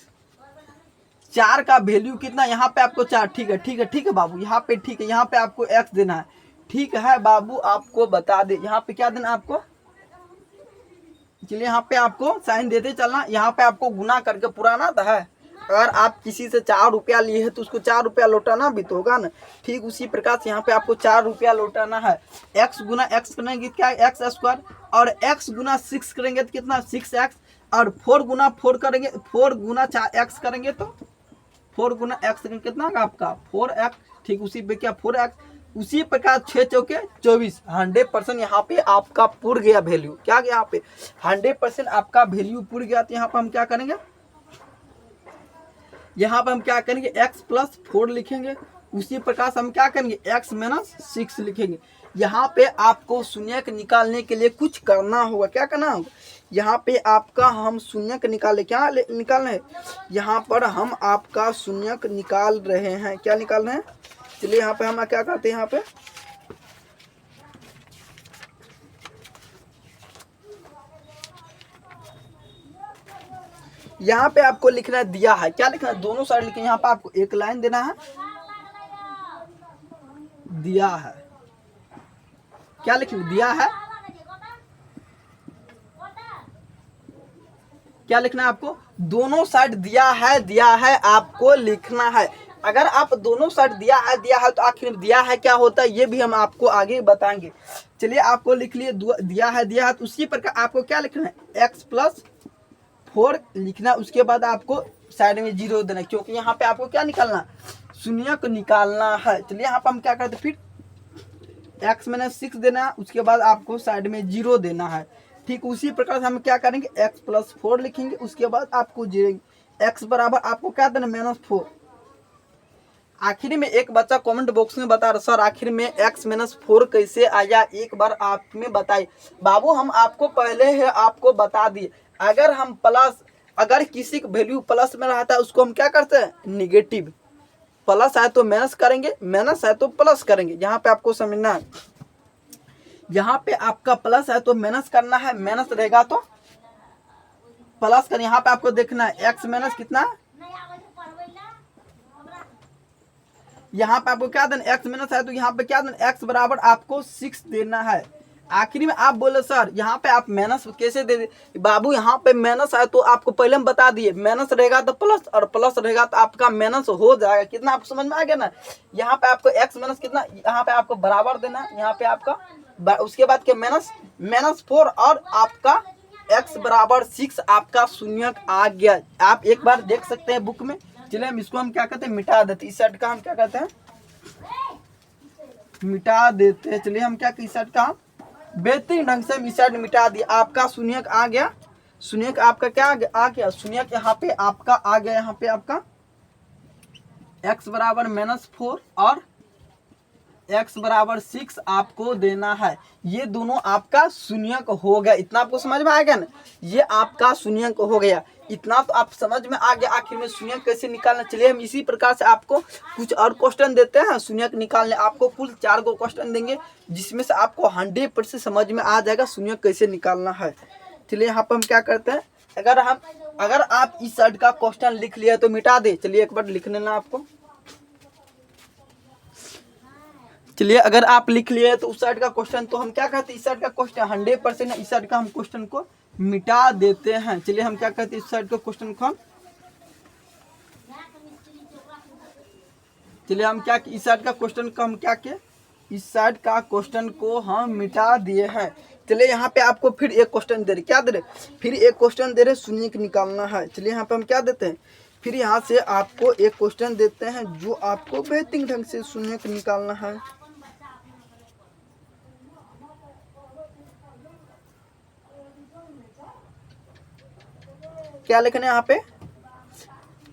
4 का वैल्यू कितना यहाँ पे आपको 4। ठीक है बाबू, यहाँ पे ठीक है, यहाँ पे आपको x देना है। ठीक है बाबू, आपको बता दे यहाँ पे क्या देना आपको, चलिए यहाँ पे आपको साइन देते चलना, यहाँ पे आपको गुना करके पुराना था है। अगर आप किसी से 4 रुपया लिए है तो उसको 4 रुपया लौटाना भी तो होगा ना। ठीक उसी प्रकार से यहाँ पे आपको 4 रुपया लौटाना है। x गुना x करेंगे क्या x स्क्वायर, और x गुना 6 करेंगे तो कितना 6x, और 4 गुना 4 करेंगे, 4 गुना 4x करेंगे तो 4 गुना x करेंगे कितना आपका 4x। ठीक उसी पे क्या 4x, उसी प्रकार 6 चौके 24, 100% यहाँ पे आपका पुर गया वैल्यू। क्या गया यहाँ पे 100% आपका वैल्यू पुर गया। तो यहाँ पे हम क्या करेंगे, यहाँ पर हम क्या करेंगे x + 4 लिखेंगे, उसी प्रकार से हम क्या करेंगे x - 6 लिखेंगे। यहाँ पे आपको शून्यक निकालने के लिए कुछ करना होगा, क्या करना होगा, यहाँ पे आपका हम शून्यक निकाले, क्या निकालना है, यहाँ पर हम आपका शून्यक निकाल रहे हैं। क्या निकाल रहे हैं, चलिए यहाँ पे हम क्या करते हैं, यहाँ पे यहाँ पे आपको लिखना है दिया है, क्या लिखना है दोनों साइड लिखे, यहाँ पे आपको एक लाइन देना है दिया है, क्या लिखना दिया है, क्या लिखना है आपको, दोनों साइड दिया है आपको लिखना है। अगर आप दोनों साइड दिया है तो आखिर में दिया है क्या होता है ये भी हम आपको आगे बताएंगे। चलिए आपको लिख लिए दिया है तो उसी प्रकार आपको क्या लिखना है x + 4 लिखना, उसके बाद आपको साइड में 0 देना, क्योंकि यहाँ पे आपको क्या निकालना, शून्यक निकालना है। चलिए यहाँ पे हम क्या करते, फिर x - 6 देना, उसके बाद आपको साइड में 0 देना है। ठीक उसी प्रकार से हम क्या करेंगे, x प्लस 4 लिखेंगे, उसके बाद आपको x बराबर आपको क्या देना, -4। आखिर में एक बच्चा कमेंट बॉक्स में बता रहा, सर आखिर में x -4 कैसे आया, एक बार आप में बताइए। बाबू हम आपको पहले है आपको बता दिए, अगर हम प्लस, अगर किसी का वैल्यू प्लस में रहता है उसको हम क्या करते हैं, निगेटिव। प्लस आए तो माइनस करेंगे, माइनस आए तो प्लस करेंगे। यहाँ पे आपको समझना है, यहाँ पे आपका प्लस है तो माइनस करना है, माइनस रहेगा तो प्लस कर। यहाँ पे आपको देखना है x माइनस कितना, यहाँ पे आपको क्या देना, x माइनस है तो यहाँ पे क्या देना, x बराबर आपको 6 देना है। आखिरी में आप बोले सर यहाँ पे आप माइनस कैसे दे दे, बाबू यहाँ पे माइनस है तो आपको पहले हम बता दिए, माइनस रहेगा तो प्लस और प्लस रहेगा तो आपका माइनस हो जाएगा। कितना आपको समझ में आ गया ना। यहाँ पे आपको x माइनस कितना, यहाँ पे आपको बराबर देना है, यहाँ पे आपका उसके बाद के -4 और आपका x बराबर 6 आपका शून्य आ गया। आप एक बार देख सकते हैं बुक में। चलिए हम इसको हम क्या कहते हैं, मिटा देते, इस साइड का हम क्या कहते हैं, मिटा देते हैं। चलिए हम क्या, इस साइड का बेहतरीन ढंग से इस साइड मिटा दिया, आपका शून्य आ गया। शून्य आपका क्या आ गया, शून्य यहाँ पे आपका आ गया, यहाँ पे आपका x बराबर -4 और x बराबर 6 आपको देना है। ये दोनों आपका शून्य हो गया। इतना आपको समझ में आ गया ना, ये आपका शून्य हो गया। इतना तो आप समझ में आ गया आखिर में शून्य कैसे निकालना। चलिए हम इसी प्रकार से आपको कुछ और क्वेश्चन देते हैं शून्य निकालने। आपको कुल 4 गो क्वेश्चन देंगे जिसमें से आपको 100% समझ में आ जाएगा शून्य कैसे निकालना है। चलिए यहाँ पर हम क्या करते हैं, अगर आप इस साइड का क्वेश्चन लिख लिया तो मिटा दे। चलिए एक बार लिख लेना आपको। चलिए अगर आप लिख लिए तो उस साइड का क्वेश्चन, तो हम क्या कहते हैं, इस साइड का क्वेश्चन 100% इस साइड का हम क्वेश्चन को मिटा देते हैं। चलिए हम क्या कहते हैं, इस साइड का क्वेश्चन को चलिए हम क्या, इस साइड का क्वेश्चन को हम क्या किए, इस साइड का क्वेश्चन को हम मिटा दिए हैं। चलिए यहाँ पे आपको फिर एक क्वेश्चन दे रहे, क्या दे रहे, फिर एक क्वेश्चन दे रहे, शून्य निकालना है। चलिए यहाँ पे हम क्या देते हैं, फिर यहाँ से आपको एक क्वेश्चन देते हैं जो आपको बेहतरीन ढंग से शून्य निकालना है। क्या लिखना है यहाँ पे,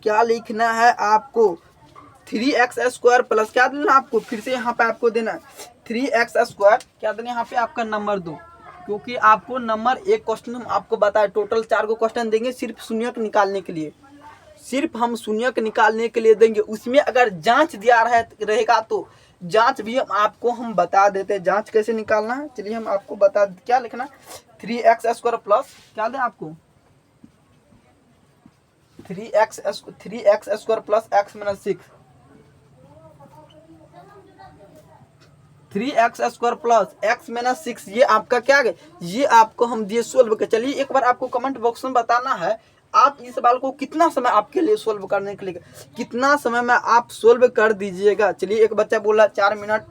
क्या लिखना है आपको, 3x² प्लस क्या देना आपको, फिर से यहाँ पे आपको देना 3x², क्या देना यहाँ पे आपका नंबर 2, क्योंकि आपको नंबर एक क्वेश्चन हम आपको बताए, टोटल 4 गो क्वेश्चन देंगे सिर्फ शून्य निकालने के लिए, सिर्फ हम शून्य निकालने के लिए देंगे। उसमें अगर जांच दिया रहेगा तो जांच भी हम बता देते हैं, जांच कैसे निकालना है। चलिए हम आपको बता, क्या लिखना, 3x² प्लस क्या दें आपको, 3x² plus x - 6, 3x² plus x - 6, ये आपका क्या है, ये आपको हम दिए सोल्व कर। चलिए एक बार आपको कमेंट बॉक्स में बताना है आप इस सवाल को कितना समय आपके लिए सोल्व करने के लिए, कितना समय में आप सोल्व कर दीजिएगा। चलिए एक बच्चा बोल रहा 4 मिनट,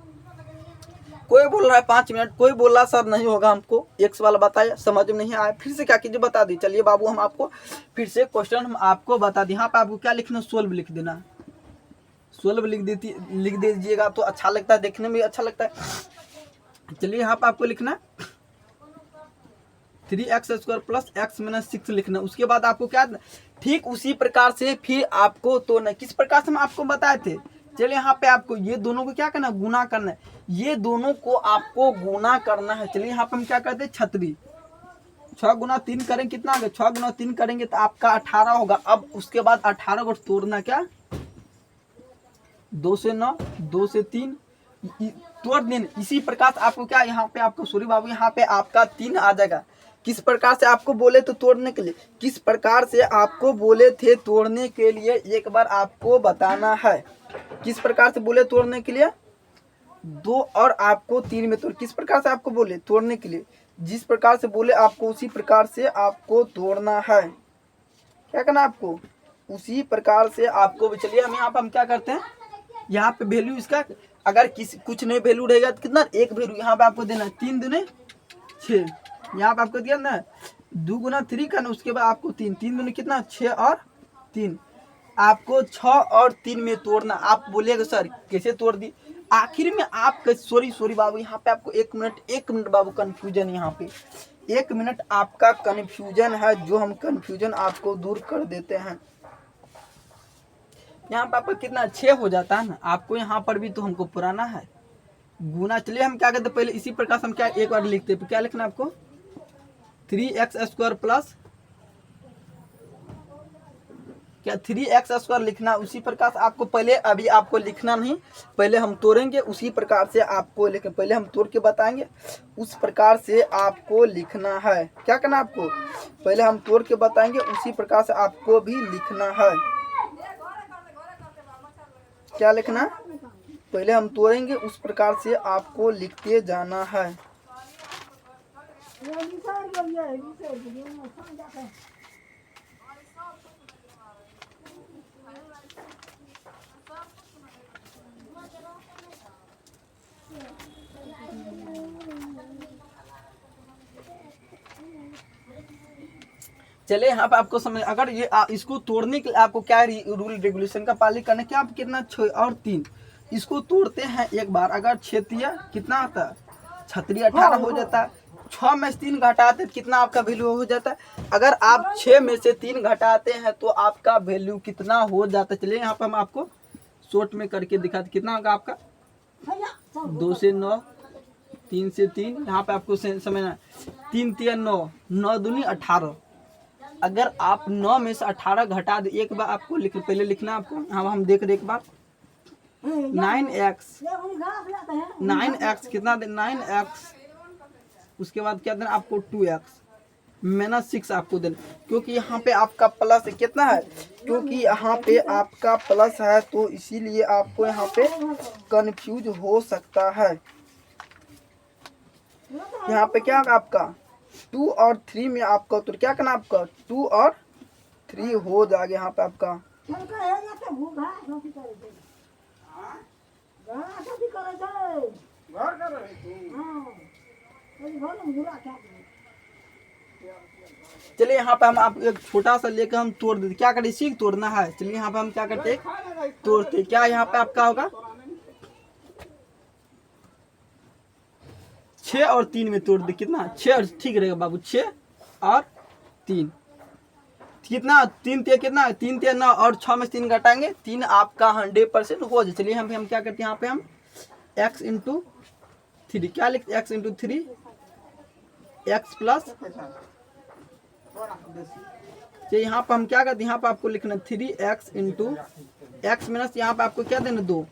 कोई बोल रहा है 5 मिनट, कोई बोल रहा सर नहीं होगा, हमको एक सवाल बताया समझ में नहीं आया, फिर से क्या कीजिए बता दी। चलिए बाबू हम आपको फिर से क्वेश्चन हम आपको बता दें। यहाँ पे आपको क्या लिखना, सोल्व लिख देना, सोल्व लिख दीजिएगा तो अच्छा लगता है, देखने में अच्छा लगता है। चलिए यहाँ पे आपको लिखना 3x² प्लस x - 6 लिखना। उसके बाद आपको क्या, ठीक उसी प्रकार से फिर आपको तो न किस प्रकार से हम आपको बताए थे। चलिए यहाँ पे आपको ये दोनों को क्या करना, गुना करना है, ये दोनों को आपको गुना करना है। चलिए यहाँ पे हम क्या करते हैं, छतरी 6 गुना 3 करेंगे कितना आ गया, 6 गुना 3 करेंगे तो आपका 18 होगा। अब उसके बाद 18 को तोड़ना, क्या 2 से 9, 2 से 3 तोड़ देना। इसी प्रकार से आपको क्या, यहाँ पे आपको सॉरी बाबू, यहाँ पे आपका 3 आ जाएगा। किस प्रकार से आपको बोले तो तोड़ने के लिए, किस प्रकार से आपको बोले थे तोड़ने के लिए, एक बार आपको बताना है। किस प्रकार से बोले तोड़ने के लिए, 2 और आपको 3 में तोड़, किस प्रकार से आपको बोले तोड़ने के लिए, जिस प्रकार से बोले आपको उसी प्रकार से आपको तोड़ना है। क्या करना आपको, उसी प्रकार से आपको। चलिए हम यहाँ पर हम क्या करते हैं, यहाँ पे वैल्यू इसका अगर कुछ नहीं वैल्यू रहेगा तो कितना, एक वैल्यू यहाँ पे आपको देना 3 दूने 6, यहाँ पे आपको दिया ना 2 गुना 3 का ना, उसके बाद आपको 3 दूने कितना 6 और 3, आपको 6 और 3 में तोड़ना। आप बोलिएगा सर कैसे तोड़ दी, आखिर में आप सॉरी बाबू, यहाँ पे आपको 1 मिनट बाबू कंफ्यूजन, यहाँ पे 1 मिनट आपका कन्फ्यूजन है, जो हम कन्फ्यूजन आपको दूर कर देते हैं। यहाँ पर आपका कितना 6 हो जाता है ना, आपको यहाँ पर भी तो हमको पुराना है गुना। चलिए हम क्या करते हैं, पहले इसी प्रकार से हम क्या एक बार लिखते हैं। क्या लिखना है आपको, 3x² प्लस क्या 3x² लिखना। उसी प्रकार से आपको पहले अभी आपको लिखना नहीं, पहले हम तोड़ेंगे उसी प्रकार से आपको लिख, पहले हम तोड़ के बताएंगे, उस प्रकार से आपको लिखना है। क्या करना आपको, पहले हम तोड़ के बताएंगे उसी प्रकार से आपको भी लिखना है। क्या लिखना, पहले हम तोड़ेंगे उस प्रकार से आपको लिखते जाना है। चलिए यहाँ पे आपको समझ, अगर ये इसको तोड़ने के लिए आपको क्या रूल रेगुलेशन का पालन करना है, क्या आप कितना 6 और 3 इसको तोड़ते हैं एक बार, अगर 6 कितना आता है 18 हो जाता है। 6 में से 3 घटाते कितना आपका वैल्यू हो जाता है। अगर आप 6 में से 3 घटाते हैं तो आपका वैल्यू कितना हो जाता है। चलिए यहाँ पे हम आपको शॉर्ट में करके दिखाते, कितना होगा आपका 2 से 9, 3 से 3, यहाँ पे आपको समझना 3 3 9, 9 दूनी 18। अगर आप 9 में से 18 घटा दे, एक बार आपको पहले लिखना आपको, यहाँ हम देख रहे एक बार 9x कितना दे 9x, उसके बाद क्या देना आपको 2x -6 आपको देना, क्योंकि यहाँ पे आपका प्लस कितना है, क्योंकि यहाँ पे आपका प्लस है तो इसीलिए आपको यहाँ पे कंफ्यूज हो सकता है। यहाँ पे क्या आपका 2 और 3 में आपका तो क्या करना आपका 2 और 3 हो जाएगा। यहाँ पे आपका चलिए यहाँ पे हम आप एक छोटा सा लेकर हम तोड़ देते, क्या करें इसी तोड़ना है। चलिए यहाँ पे हम क्या करते हैं तोड़ते, क्या यहाँ पे आपका होगा 6 और 3 में तोड़ दे, कितना 6 और ठीक रहेगा बाबू, 6 और 3 कितना 3 ते कितना 3 ते 9 और 6 में 3 घटाएंगे 3 आपका 100% हो जाए। चलिए हम क्या करते हैं, यहाँ पे हम x इंटू 3 क्या लिखते हैं, x इंटू 3 x प्लस, तो यहाँ पर हम क्या करते हैं, यहाँ पर आपको लिखना 3x इंटू x माइनस यहाँ पे आपको क्या देना 2,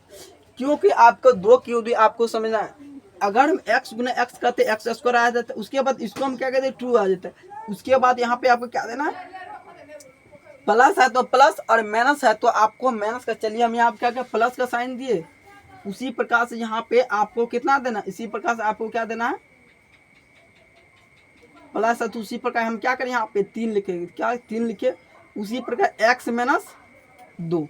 क्योंकि आपको 2 क्यों दी आपको समझना है। अगर हम x गुना x करते x² आ जाता है, उसके बाद इसको हम क्या कहते हैं 2 आ जाता है। उसके बाद यहाँ पे आपको क्या देना है, प्लस है तो प्लस और माइनस है तो आपको माइनस का। चलिए हम यहाँ क्या क्या प्लस का साइन दिए, उसी प्रकार से यहाँ पे आपको कितना देना, इसी प्रकार से आपको क्या देना है प्लस है तो उसी प्रकार हम क्या करें यहाँ पे 3 लिखेंगे, क्या 3 लिखे, उसी प्रकार x - 2।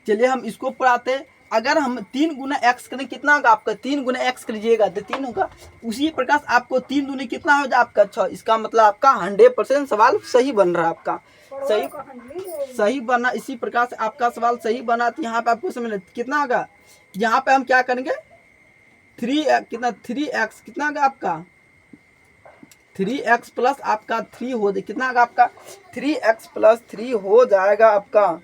चलिए हम इसको पढ़ाते, अगर हम 3 गुना x करें कितना होगा आपका, 3 गुना x करिएगा तो 3 होगा। उसी प्रकार से आपको 3 दूनी कितना हो जाए आपका 6। इसका मतलब आपका 100% सवाल सही बन रहा है, आपका सही बना। इसी प्रकार से आपका सवाल सही बना, तो यहाँ पे आपको समझ कितना होगा, यहाँ पे हम क्या करेंगे 3x कितना होगा आपका 3x प्लस आपका 3 हो जाए, कितना होगा आपका 3x प्लस 3 हो जाएगा आपका।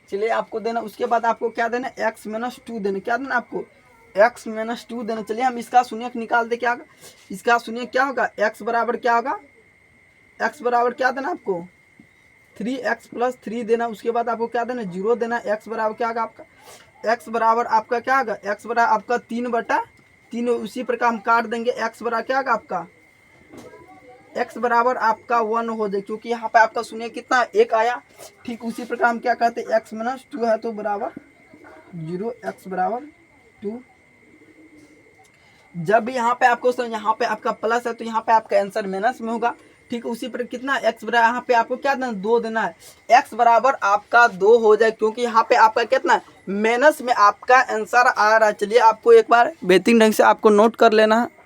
चलिए आपको देना, उसके बाद आपको क्या देना x - 2 देना, क्या देना आपको x - 2 देना। चलिए हम इसका शून्यक निकाल दे, क्या होगा इसका शून्यक क्या होगा, x बराबर क्या होगा, x बराबर क्या देना आपको 3x प्लस 3 देना। उसके बाद आपको क्या देना 0 देना। x बराबर क्या होगा आपका, x बराबर आपका क्या होगा, x बराबर आपका 3/3। उसी प्रकार हम काट देंगे, x बराबर क्या होगा आपका, x बराबर आपका 1 हो जाए, क्योंकि यहाँ पे आपका शून्य कितना 1 आया। ठीक उसी प्रकार हम क्या कहते हैं x - 2 है तो बराबर 0, x बराबर 2। जब भी यहाँ पे आपको यहाँ पे आपका प्लस है तो यहाँ पे आपका आंसर माइनस में होगा। ठीक उसी पर कितना x बराबर यहाँ पे आपको क्या देना 2 देना है, x बराबर आपका 2 हो जाए, क्योंकि यहाँ पे आपका कितना माइनस में आपका आंसर आ रहा है। चलिए आपको एक बार बेहतरीन ढंग से आपको नोट कर लेना है।